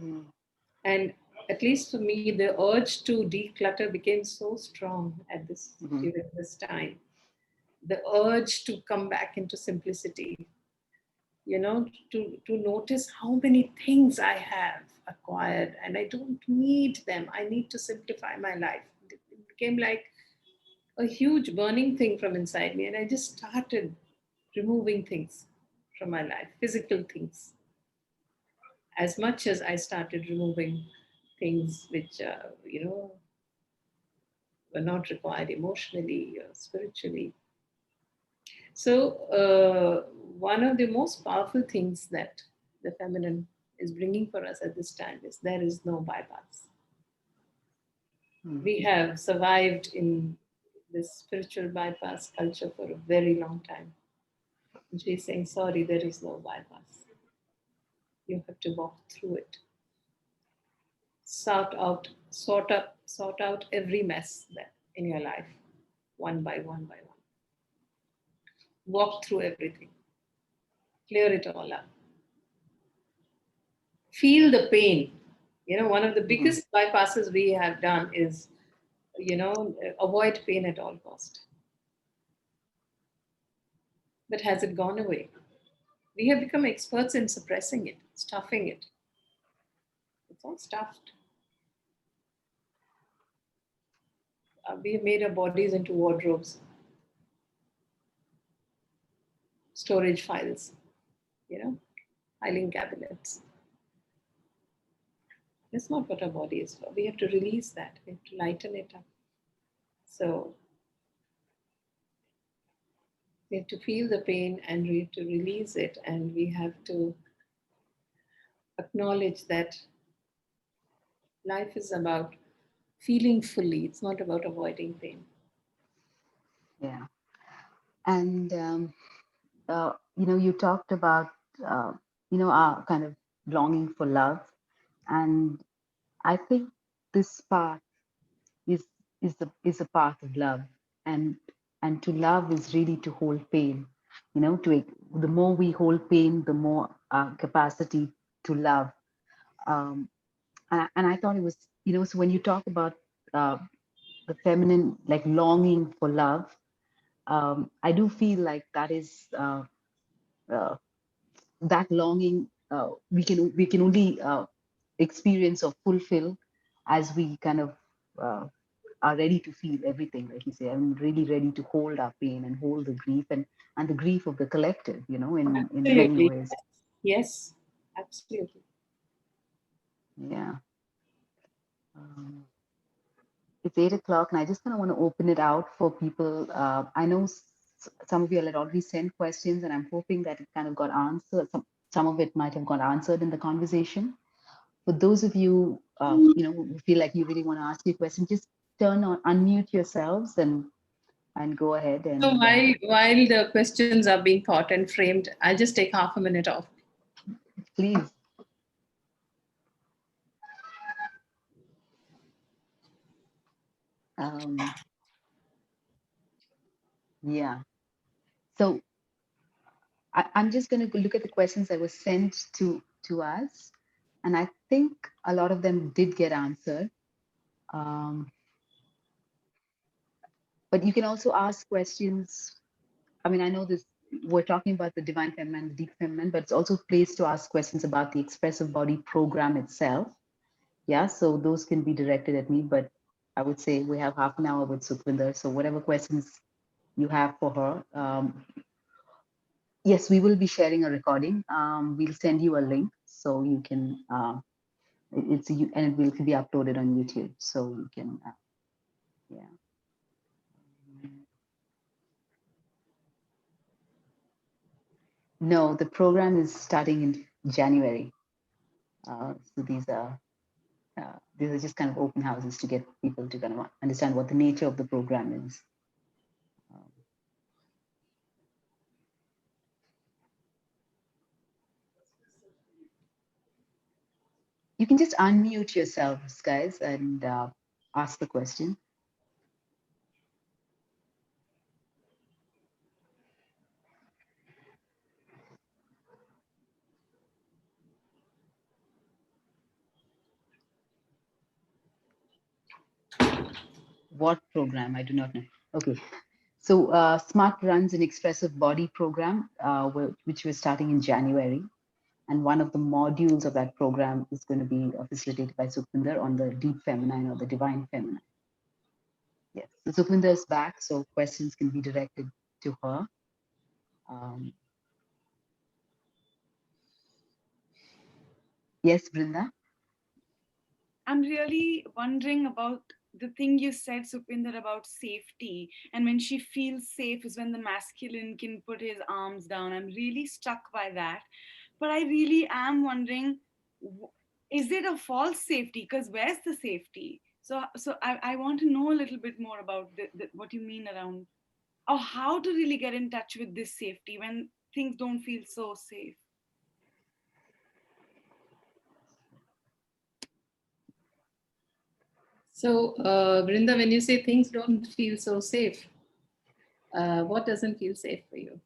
Mm. And at least for me, the urge to declutter became so strong at this Mhm. during this time. The urge to come back into simplicity, to notice how many things I have acquired and I don't need them. I need to simplify my life. It became like a huge burning thing from inside me, and I just started removing things from my life, physical things, as much as I started removing things which, were not required emotionally or spiritually. So, one of the most powerful things that the feminine is bringing for us at this time is there is no bypass. Mm. We have survived in this spiritual bypass culture for a very long time. And she's saying, sorry, there is no bypass. You have to walk through it. Sort out every mess that in your life, one by one by one. Walk through everything, clear it all up. Feel the pain. One of the Mhm. biggest bypasses we have done is, avoid pain at all cost. But has it gone away? We have become experts in suppressing it, stuffing it. It's all stuffed. We have made our bodies into wardrobes, storage files, you know, filing cabinets. That's not what our body is for. We have to release that. We have to lighten it up. So we have to feel the pain and we have to release it, and we have to acknowledge that life is about feeling fully. It's not about avoiding pain. Yeah. And you talked about uh, our kind of longing for love, and I think this path is is a path of love, and to love is really to hold pain. The more we hold pain, the more capacity to love. Um, and I thought it was, so when you talk about uh, the feminine, like longing for love, I do feel like that is uh, that longing we can only experience or fulfill as we kind of uh, are ready to feel everything, like you say. I'm really ready to hold our pain and hold the grief and the grief of the collective, in many Absolutely. ways. Yes, absolutely. Yeah. Um, it's 8 o'clock, and I just kind of want to open it out for people. I know some of you had already sent questions, and I'm hoping that it kind of got answered. Some of it might have got answered in the conversation. For those of you, who feel like you really want to ask your question, just unmute yourselves, and and go ahead So and while the questions are being thought and framed, I'll just take half a minute off. please. Um, yeah. So I'm just going to look at the questions that were sent to us, and I think a lot of them did get answered. Um, but you can also ask questions. I mean, I know this. We're talking about the divine feminine, the deep feminine, but it's also a place to ask questions about the expressive body program itself. Yeah, so those can be directed at me, but I would say we have half an hour with Sukhvinder. So whatever questions you have for her, yes, we will be sharing a recording. We'll send you a link so you can. And it will be uploaded on YouTube, so you can. Yeah. No, the program is starting in January. So these are just kind of open houses to get people to kind of understand what the nature of the program is. Um, you can just unmute yourselves, guys, and ask the question. What program? I do not know. Okay. So Smart runs an expressive body program, which we're starting in January. And one of the modules of that program is going to be facilitated by Sukhvinder on the deep feminine or the divine feminine. Yes, so Sukhvinder is back, so questions can be directed to her. Yes, Brinda? I'm really wondering about the thing you said, Sukhvinder, about safety. And when she feels safe is when the masculine can put his arms down. I'm really struck by that. But I really am wondering, is it a false safety? Because where's the safety? So I want to know a little bit more about what you mean around, or how to really get in touch with this safety when things don't feel so safe. So, Brinda, when you say things don't feel so safe, what doesn't feel safe for you?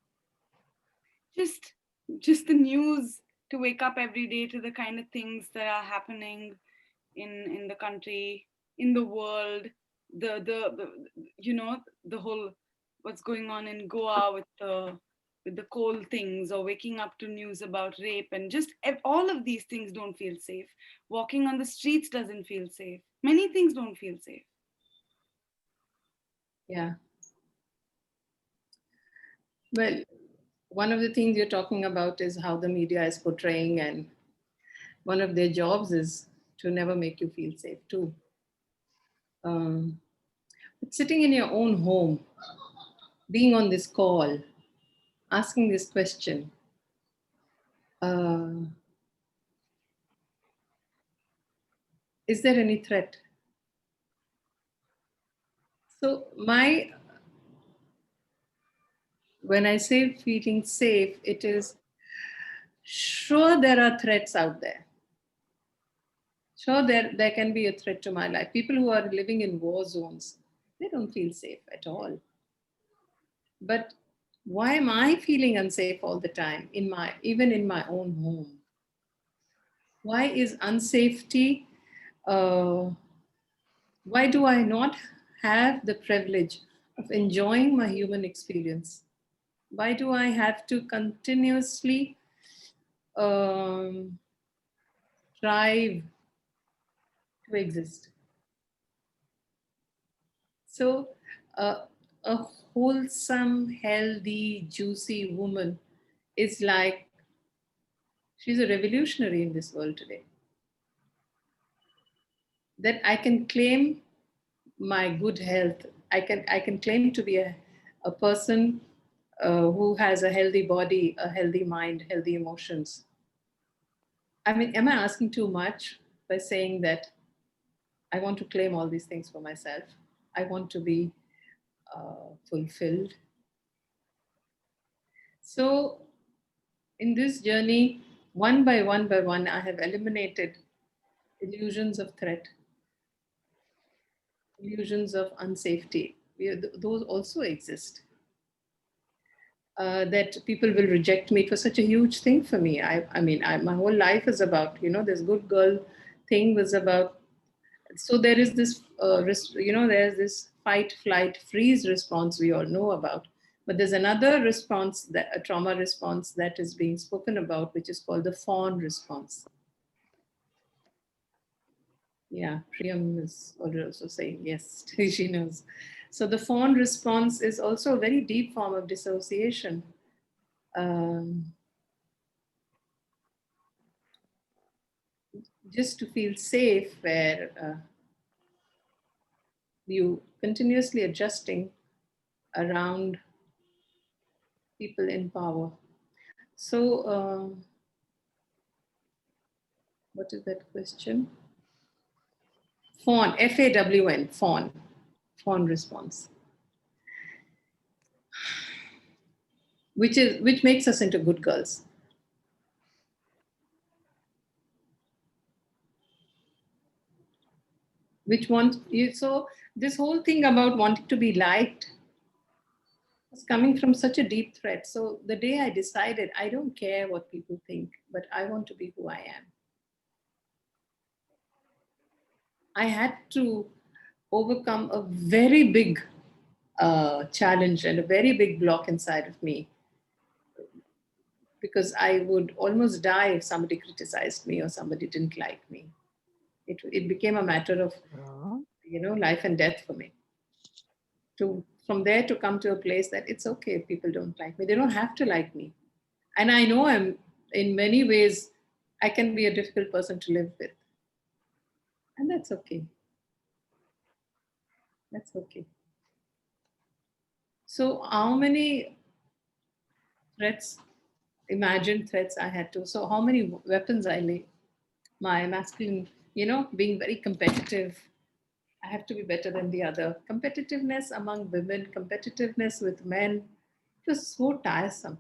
just just the news, to wake up every day to the kind of things that are happening in the country, in the world, the the whole, what's going on in Goa with the coal things, or waking up to news about rape, and just all of these things don't feel safe. Walking on the streets doesn't feel safe. Many things don't feel safe. Yeah. Well, one of the things you're talking about is how the media is portraying, and one of their jobs is to never make you feel safe too. Um, but sitting in your own home, being on this call, asking this question, uh, is there any threat? So my when I say feeling safe, it is sure there are threats out there. Sure, there can be a threat to my life. People who are living in war zones, they don't feel safe at all. But why am I feeling unsafe all the time even in my own home? Why is unsafety? Uh, why do I not have the privilege of enjoying my human experience? Why do I have to continuously um, strive to exist? So, a wholesome, healthy, juicy woman is like she's a revolutionary in this world today. That I can claim my good health. I can claim to be a person who has a healthy body, a healthy mind, healthy emotions. I mean, am I asking too much by saying that I want to claim all these things for myself? I want to be fulfilled. So in this journey, one by one by one, I have eliminated illusions of threat, illusions of unsafety. Those also exist. That people will reject me. It was such a huge thing for me. My whole life is about, this good girl thing was about. So there is this, there's this fight, flight, freeze response we all know about. But there's another response, that a trauma response that is being spoken about, which is called the fawn response. Yeah, Priyam is also saying yes, she knows. So the fawn response is also a very deep form of dissociation. Um, just to feel safe, where you continuously adjusting around people in power. So, what is that question? Fawn, Fawn, fawn response, which makes us into good girls. Which want you? So this whole thing about wanting to be liked was coming from such a deep threat. So the day I decided I don't care what people think, but I want to be who I am, I had to overcome a very big challenge and a very big block inside of me, because I would almost die if somebody criticized me or somebody didn't like me. It became a matter of, life and death for me. To from there to come to a place that it's okay if people don't like me. They don't have to like me. And I know I'm in many ways I can be a difficult person to live with. And that's okay. That's okay. So how many threats, imagined threats I had to, so how many weapons I lay? My masculine, being very competitive. I have to be better than the other. Competitiveness among women, competitiveness with men. It was so tiresome.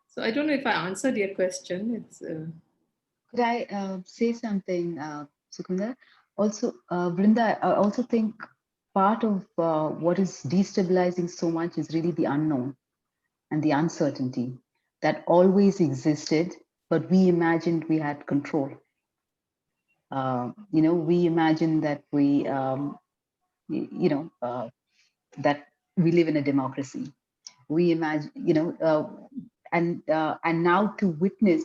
So I don't know if I answered your question. It's Could I say something, Sukhvinder? Also, Brinda, I also think part of what is destabilizing so much is really the unknown and the uncertainty that always existed, but we imagined we had control. We imagined that that we live in a democracy. We imagine, and now to witness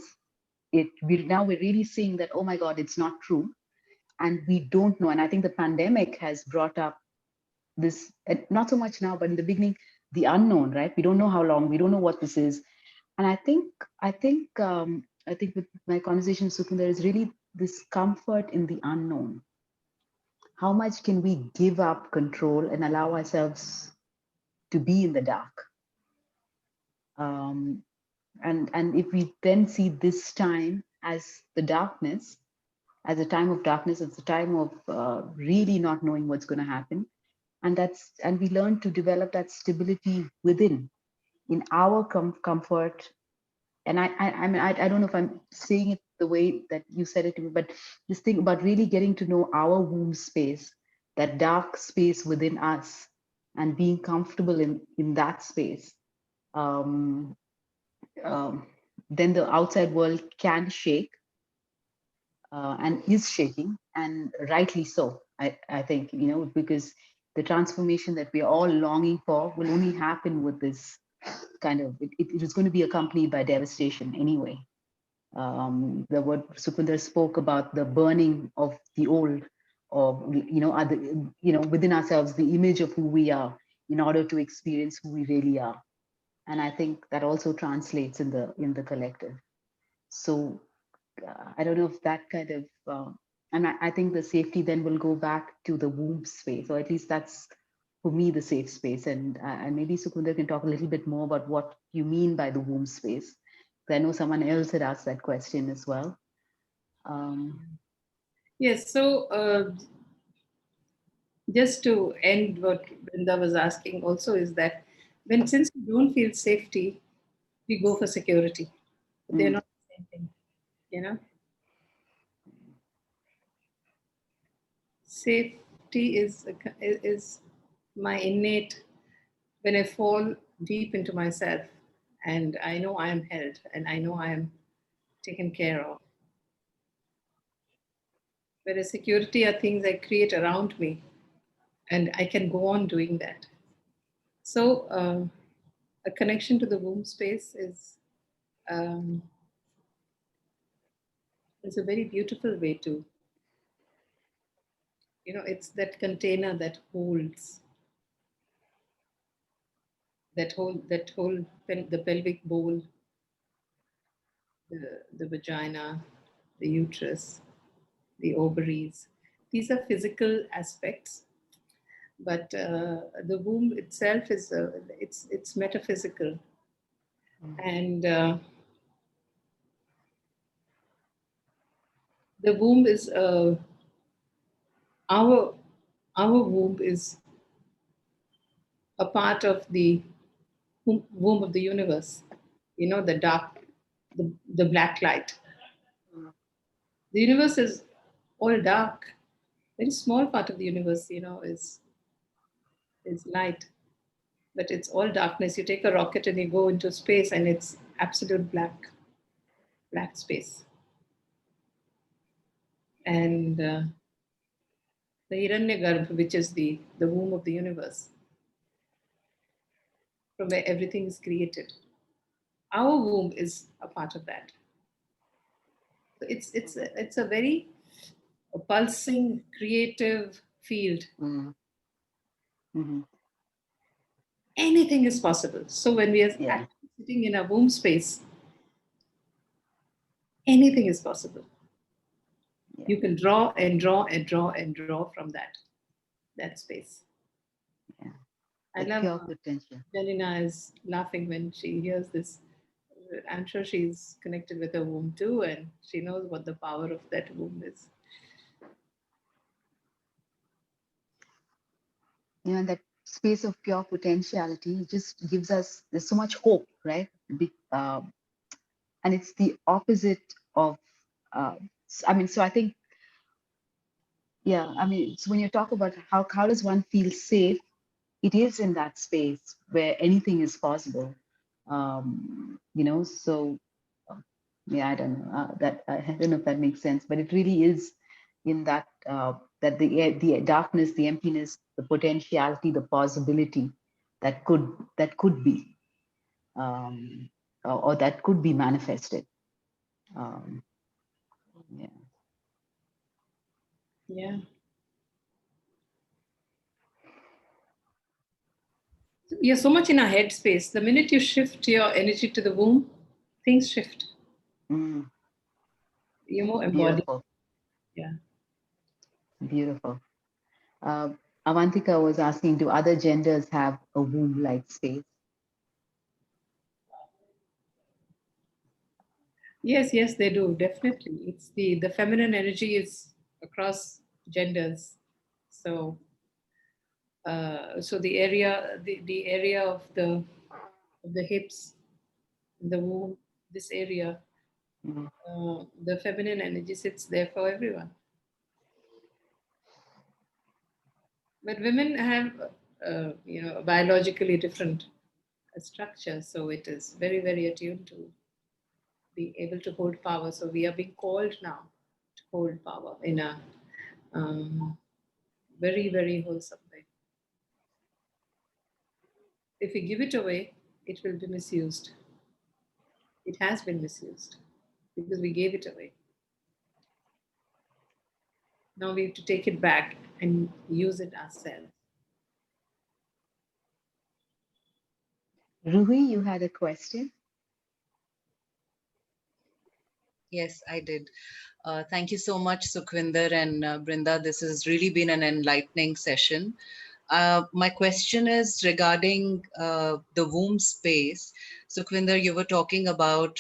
it, we're really seeing that, oh my God, it's not true. And we don't know. And I think the pandemic has brought up this, not so much now, but in the beginning, the unknown, right? We don't know how long, we don't know what this is. And I think with my conversation with Sukhinder, there is really this comfort in the unknown. How much can we give up control and allow ourselves to be in the dark? Um, and if we then see this time as the darkness, as a time of darkness, it's a time of really not knowing what's going to happen, and we learn to develop that stability within, in our comfort. And I don't know if I'm saying it the way that you said it to me, but this thing about really getting to know our womb space, that dark space within us, and being comfortable in that space. Um, um, then the outside world can shake, and is shaking, and rightly so. I think, because the transformation that we are all longing for will only happen with this kind of, it is going to be accompanied by devastation anyway. The word Sukhinder spoke about, the burning of the old, or other, within ourselves, the image of who we are, in order to experience who we really are. And I think that also translates in the collective. So I don't know if that kind of, and I think the safety then will go back to the womb space, or at least that's for me the safe space. And maybe Sukhinder can talk a little bit more about what you mean by the womb space. I know someone else had asked that question as well. Yes. So just to end what Brinda was asking also is that since we don't feel safety, we go for security. But they're Mm. not the same thing, you know. Safety is my innate. When I fall deep into myself, and I know I am held, and I know I am taken care of. Whereas security are things I create around me, and I can go on doing that. So, a connection to the womb space um, is a very beautiful way to, it's that container that holds the pelvic bowl, the vagina, the uterus, the ovaries. These are physical aspects, but the womb itself it's metaphysical, and the womb is our our womb is a part of the womb of the universe. The dark, the black light. The universe is all dark. Very small part of the universe, is light, but it's all darkness. You take a rocket and you go into space, and it's absolute black space. And the Hiranyagarbha, which is the womb of the universe, from where everything is created. Our womb is a part of that. So it's a very pulsing, creative field. Mm. Mm-hmm. Anything is possible. So when we are Yeah. actually sitting in a womb space, anything is possible. Yeah. You can draw and draw and draw and draw from that space. Yeah. I That love pure potential. Janina is laughing when she hears this. I'm sure she's connected with her womb too, and she knows what the power of that womb is. That space of pure potentiality just gives us, there's so much hope, right? And it's the opposite of, so I think, yeah, so when you talk about how does one feel safe, it is in that space where anything is possible. So yeah, I don't know I don't know if that makes sense, but it really is in that that the darkness, the emptiness, the potentiality, the possibility that could be, um, or that could be manifested. Um, yeah. Yeah. You're so much in our head space. The minute you shift your energy to the womb, things shift. Mm, You're more embodied. beautiful, Yeah. beautiful. Uh, Avantika was asking, do other genders have a womb-like space? Yes, they do, definitely. It's the feminine energy is across genders. So so the area of the hips, the womb, this area, Mm, the feminine energy sits there for everyone. But women have a biologically different structure, so it is very, very attuned to be able to hold power. So we are being called now to hold power in a um, very, very wholesome way. If we give it away, it will be misused. It has been misused because we gave it away. Now we have to take it back and use it ourselves. Ruhi, you had a question? Yes, I did. Thank you so much, Sukhvinder and Brinda. This has really been an enlightening session. My question is regarding the womb space. Sukhvinder, you were talking about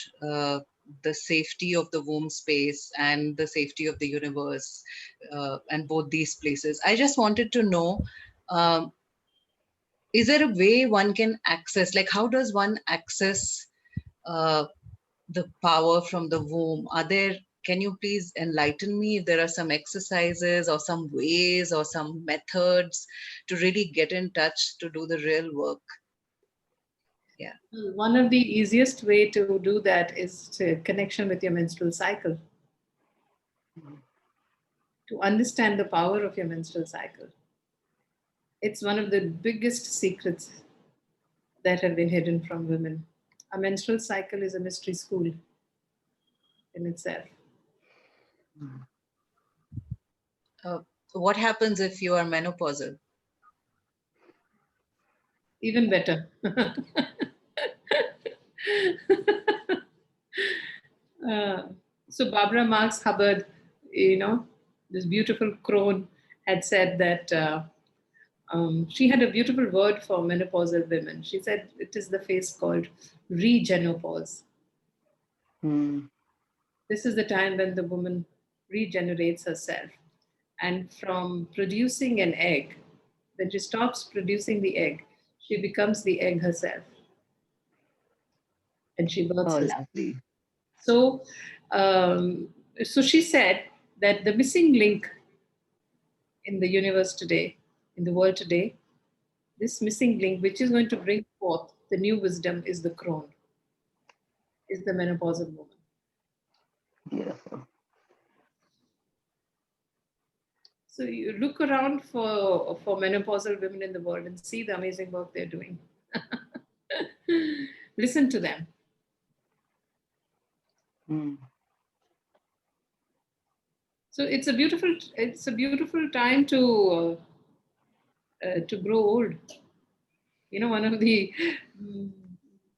the safety of the womb space and the safety of the universe, and both these places. I just wanted to know, um, is there a way one can access, like how does one access uh, the power from the womb? Are there, can you please enlighten me if there are some exercises or some ways or some methods to really get in touch to do the real work? Yeah. One of the easiest way to do that is to connection with your menstrual cycle, to understand the power of your menstrual cycle. It's one of the biggest secrets that have been hidden from women. A menstrual cycle is a mystery school in itself. What happens if you are menopausal? Even better. So Barbara Marx Hubbard, this beautiful crone, had said that she had a beautiful word for menopausal women. She said it is the phase called regenopause. Mm. This is the time when the woman regenerates herself. And from producing an egg, when she stops producing the egg, she becomes the egg herself. And she births Oh, herself. lovely. So, so she said that the missing link in the universe today, in the world today, this missing link, which is going to bring forth the new wisdom, is the crone, is the menopausal woman. Beautiful. So you look around for menopausal women in the world and see the amazing work they're doing. Listen to them. Mm. So it's a beautiful time to grow old. One of the mm,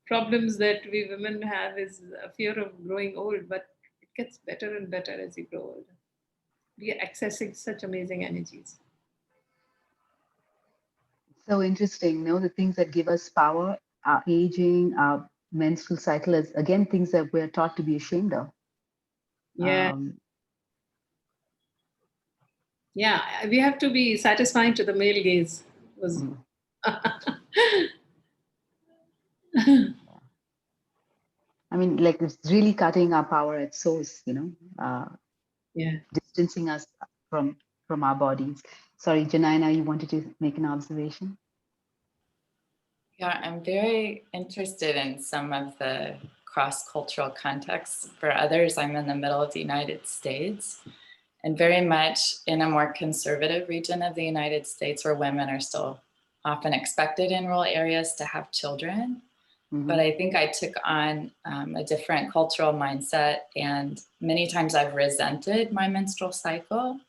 problems that we women have is a fear of growing old, but it gets better and better as you grow older. We are accessing such amazing energies. So interesting. The things that give us power, our aging, our menstrual cycle is again things that we're taught to be ashamed of. Yeah, yeah. We have to be satisfying to the male gaze. Was Mm. I mean, like it's really cutting our power at source, yeah. distancing us from our bodies. Sorry, Janina, you wanted to make an observation? Yeah, I'm very interested in some of the cross-cultural contexts. For others, I'm in the middle of the United States and very much in a more conservative region of the United States where women are still often expected in rural areas to have children. Mm-hmm. But I think I took on a different cultural mindset, and many times I've resented my menstrual cycle.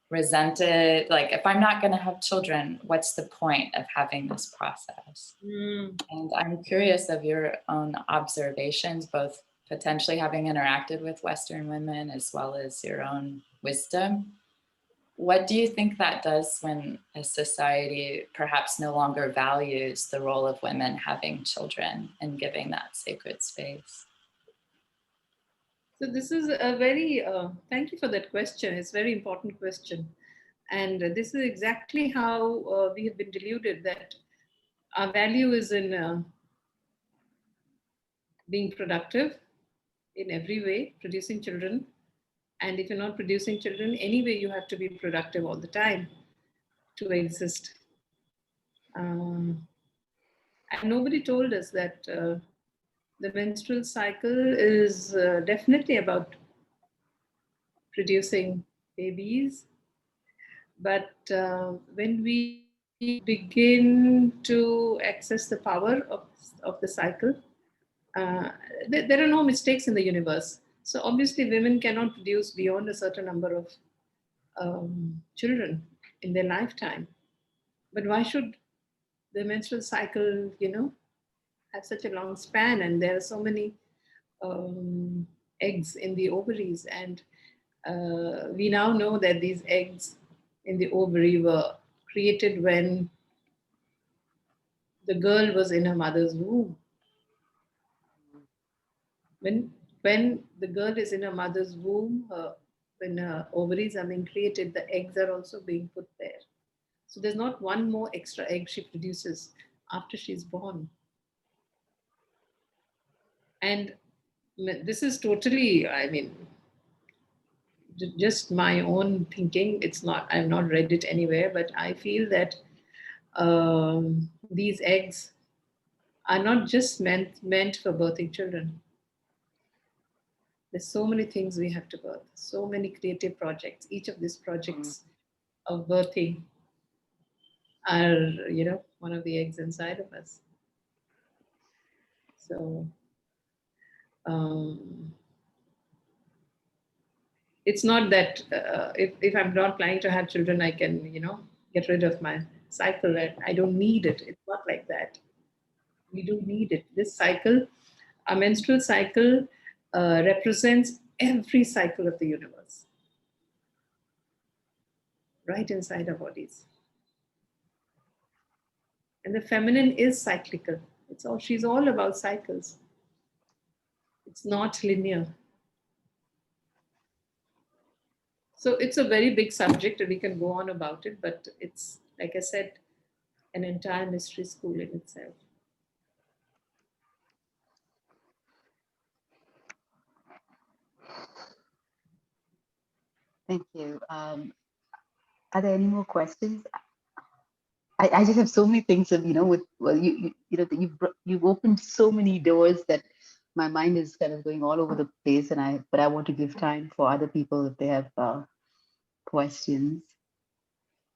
Resented, like if I'm not going to have children, what's the point of having this process? And I'm curious of your own observations, both potentially having interacted with Western women as well as your own wisdom. What do you think that does when a society perhaps no longer values the role of women having children and giving that sacred space? So this is a very, thank you for that question. It's a very important question. And this is exactly how we have been deluded that our value is in being productive in every way, producing children. And if you're not producing children, anyway, you have to be productive all the time to exist. And nobody told us that the menstrual cycle is definitely about producing babies. But when we begin to access the power of the cycle, there are no mistakes in the universe. So obviously women cannot produce beyond a certain number of children in their lifetime. But why should the menstrual cycle, have such a long span? And there are so many eggs in the ovaries. And we now know that these eggs in the ovary were created when the girl was in her mother's womb. When when the girl is in her mother's womb, when her ovaries are being created, the eggs are also being put there. So there's not one more extra egg she produces after she's born. And this is totally, I mean, just my own thinking. It's not, I've not read it anywhere, but I feel that these eggs are not just meant for birthing children. There's so many things we have to birth, so many creative projects. Each of these projects of birthing are, one of the eggs inside of us. So um, it's not that if I'm not planning to have children, I can, get rid of my cycle. I don't need it. It's not like that. We do need it. This cycle, our menstrual cycle, represents every cycle of the universe right inside our bodies. And the feminine is cyclical. She's all about cycles. It's not linear. So it's a very big subject and we can go on about it, but it's, like I said, an entire mystery school in itself. Thank you. Are there any more questions? I just have so many things of, with, well, that you've opened so many doors that my mind is kind of going all over the place, but I want to give time for other people if they have questions.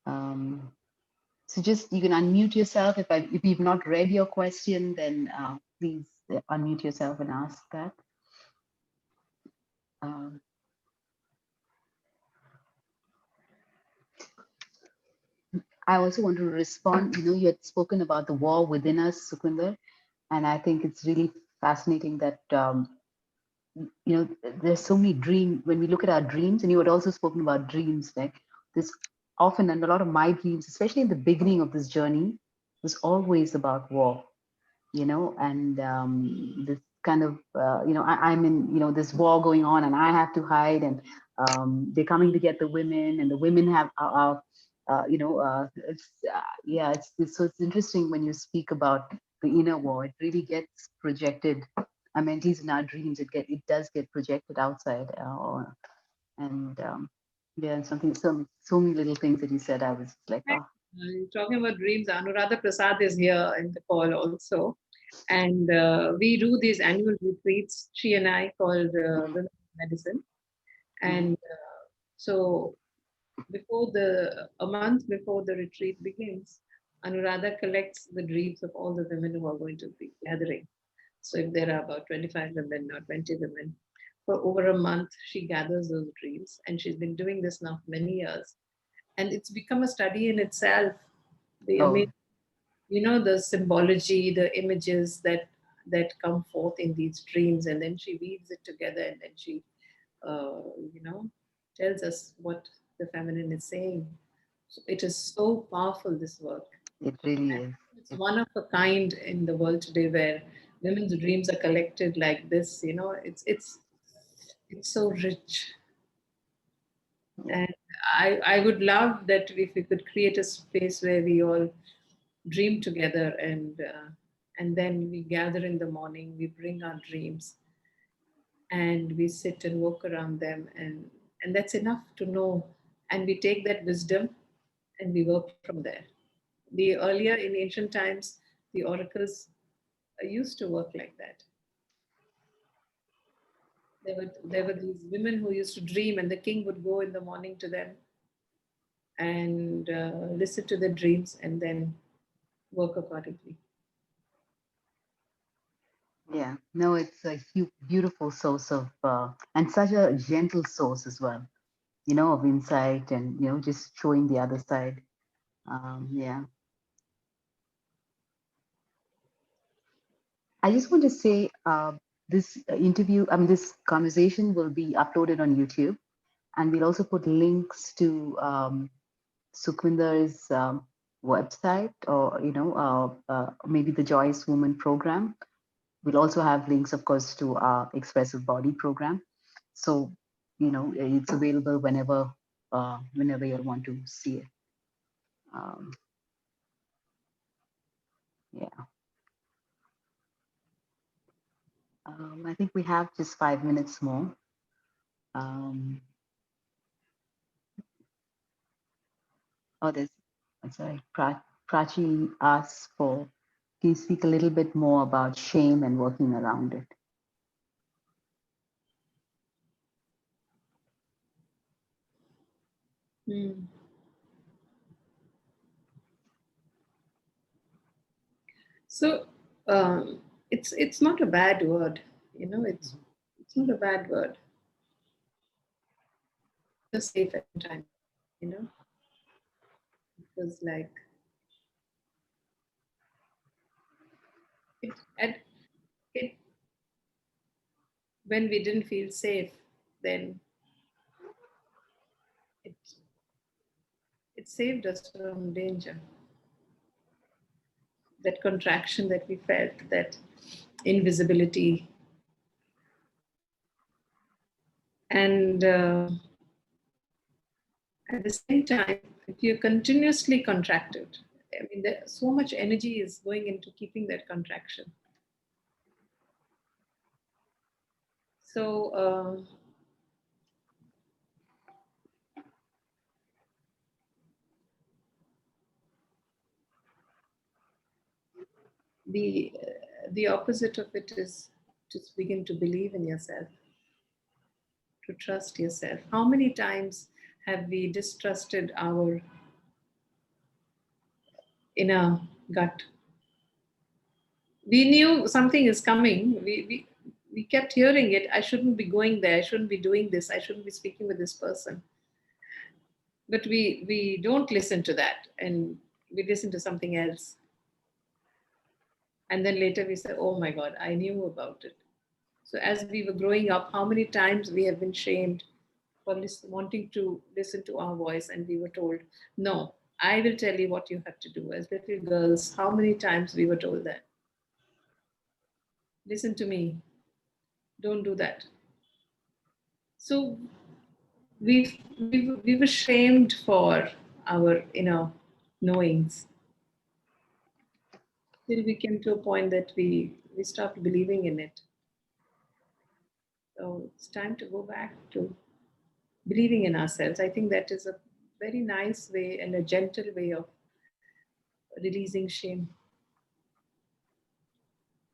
So just, you can unmute yourself. If you've not read your question, then please unmute yourself and ask that. I also want to respond. You had spoken about the war within us, Sukhvinder, and I think it's really fascinating that there's so many dreams when we look at our dreams, and you had also spoken about dreams. Like this, often, and a lot of my dreams, especially in the beginning of this journey, was always about war. And this kind of, I'm in, this war going on, and I have to hide, and they're coming to get the women, and the women have, so it's interesting when you speak about the inner war. It really gets projected. I mean, at least in our dreams, it does get projected outside, and yeah, and so many little things that you said. I was like, oh. Talking about dreams, Anuradha Prasad is here in the call also. And we do these annual retreats, she and I, called Women of Medicine. And so a month before the retreat begins, Anuradha collects the dreams of all the women who are going to be gathering. So if there are about 25 women or 20 women, for over a month, she gathers those dreams. And she's been doing this now for many years. And it's become a study in itself. The symbology, the images that come forth in these dreams, and then she weaves it together, and then she, tells us what the feminine is saying. So it is so powerful, this work. It really is. It's one of a kind in the world today, where women's dreams are collected like this. It's so rich. And I would love that if we could create a space where we all dream together, and then we gather in the morning, we bring our dreams, and we sit and walk around them, and that's enough to know, and we take that wisdom and we work from there. The earlier in ancient times, the oracles used to work like that. There were these women who used to dream, and the king would go in the morning to them and listen to their dreams and then work accordingly. Yeah, no, it's a beautiful source of, and such a gentle source as well, of insight, and, just showing the other side. Yeah. I just want to say this interview, this conversation will be uploaded on YouTube, and we'll also put links to Sukhvinder's website, or, maybe the Joyous Woman program. we'll also have links, of course, to our Expressive Body Program. So, it's available whenever you want to see it. Um, yeah. I think we have just 5 minutes more. Um, sorry, Prachi asks can you speak a little bit more about shame and working around it? Hmm. So it's not a bad word, it's not a bad word. Just safe at the time, it was like at it when we didn't feel safe, then it it saved us from danger. That contraction that we felt, that invisibility, and at the same time, if you're continuously contracted, I mean, so much energy is going into keeping that contraction. So the opposite of it is to begin to believe in yourself, to trust yourself. How many times have we distrusted our inner gut? We knew something is coming. We kept hearing it. I shouldn't be going there. I shouldn't be doing this. I shouldn't be speaking with this person. But we don't listen to that, and we listen to something else. And then later we say, oh my God, I knew about it. So as we were growing up, how many times we have been shamed for wanting to listen to our voice, and we were told, no, I will tell you what you have to do. As little girls, how many times we were told that? Listen to me, don't do that. So we were shamed for our knowings, till we came to a point that we stopped believing in it. So it's time to go back to believing in ourselves. I think that is a very nice way and a gentle way of releasing shame.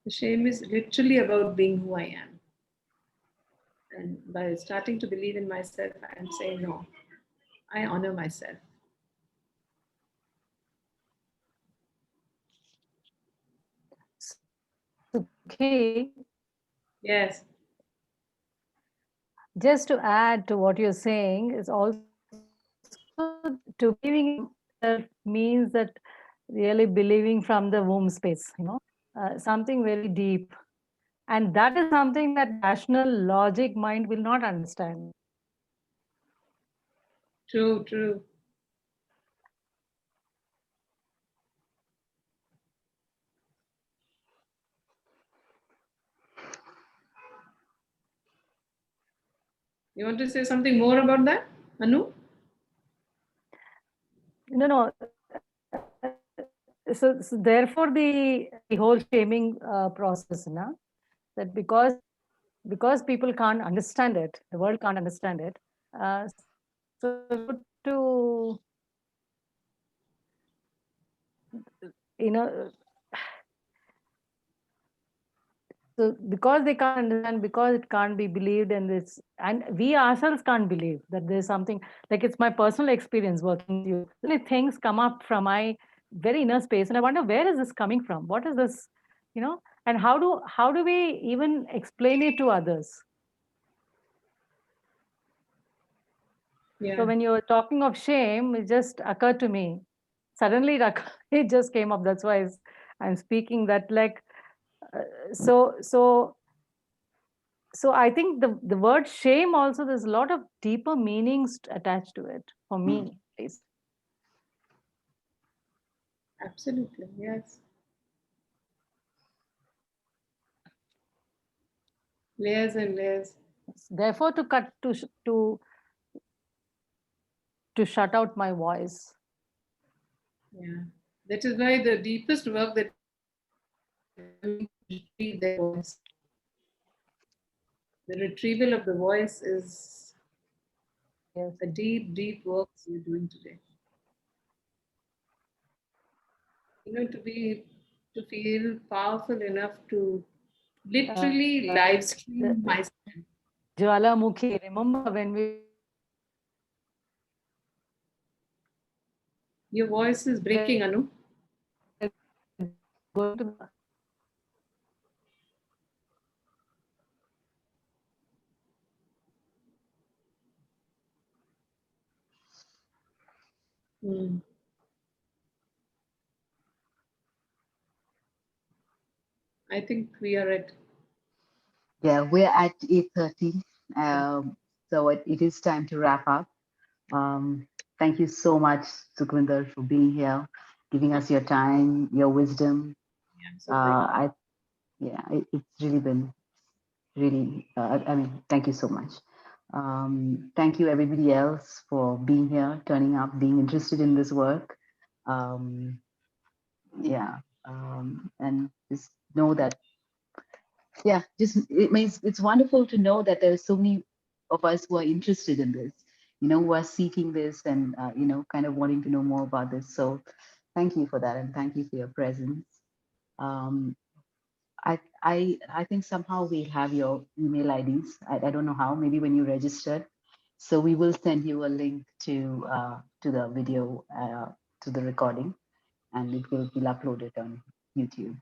The shame is literally about being who I am. And by starting to believe in myself, I'm saying, no, I honor myself. Okay, Yes. just to add to what you're saying is also to believing in yourself means that really believing from the womb space, something very deep. And that is something that rational logic mind will not understand. True, true. You want to say something more about that, Anu? No. So therefore the whole shaming process, that because people can't understand it, the world can't understand it. So to so because they can't understand, because it can't be believed, and we ourselves can't believe that there's something, like, it's my personal experience working with you. Many things come up from my very inner space, and I wonder, where is this coming from? What is this? And how do we even explain it to others? Yeah. So when you were talking of shame, it just occurred to me. Suddenly it just came up. That's why I'm speaking that, like, so I think the word shame also, there's a lot of deeper meanings attached to it, for me at least. Absolutely, yes. Layers and layers. Therefore, to shut out my voice. Yeah. That is why the deepest work that retrieve their voice. The retrieval of the voice is Yes. a deep, deep work you're doing today. You know, to feel powerful enough to literally live stream myself. Jwalamukhi, remember when we Your voice is breaking, Anu. going to the Hmm. I think we are at. Yeah, we're at 8:30. So it is time to wrap up. Thank you so much, Sukhvinder, for being here, giving us your time, your wisdom. I'm so grateful. It's really been really, I mean, thank you so much. Thank you everybody else for being here, turning up, being interested in this work. Um, and just know that, it means it's wonderful to know that there are so many of us who are interested in this, who are seeking this and, kind of wanting to know more about this. So thank you for that. And thank you for your presence. Um, I think somehow we have your email IDs. I don't know how, maybe when you registered. So we will send you a link to the video, to the recording, and it will be uploaded on YouTube.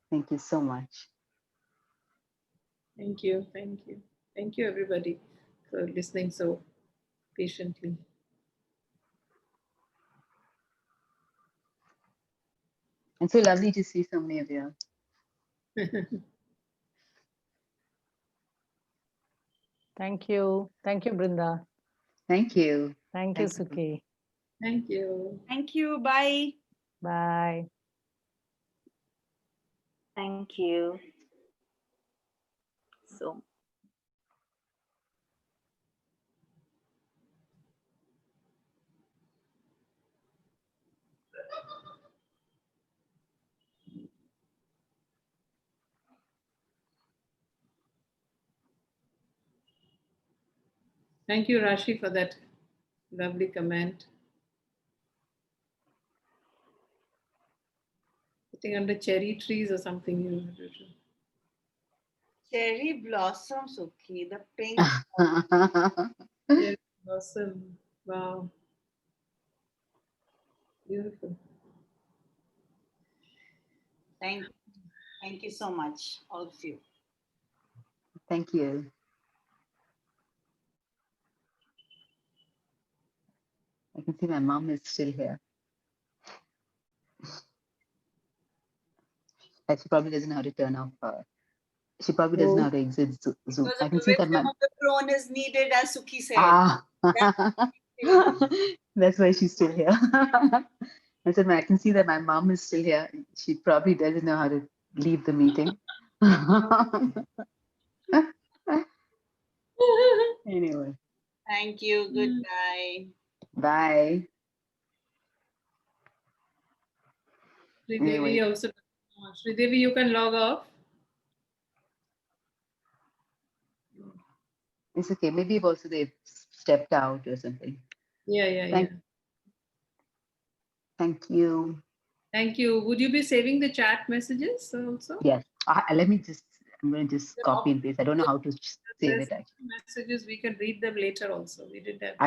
Thank you so much. Thank you. Thank you. Thank you, everybody, for listening so patiently. And so lovely to see so many of you. Thank you. Thank you, Brinda. Thank you. Thank you, Sukhi. Thank you. Thank you. Bye. Bye. Thank you. So Thank you, Rashi, for that lovely comment. Sitting under cherry trees or something. cherry blossom, Sukhi, the pink. Cherry blossom. Wow. Beautiful. Thank you so much, all of you. Thank you. I can see my mom is still here. She probably doesn't know how to turn off. She probably doesn't know how to exit Zoom. Because I can the see that wisdom my of the throne is needed, as Sukhi said. That's why she's still here. I said, I can see that my mom is still here. She probably doesn't know how to leave the meeting. Anyway. Thank you. Goodbye. Bye. Sridevi also. Sridevi, you can log off. It's okay. Maybe also they've stepped out or something. Yeah. Thank you. Thank you. Would you be saving the chat messages also? Yes. I'm going to just copy and paste. I don't know how to save it actually. Messages, we can read them later also. We did that.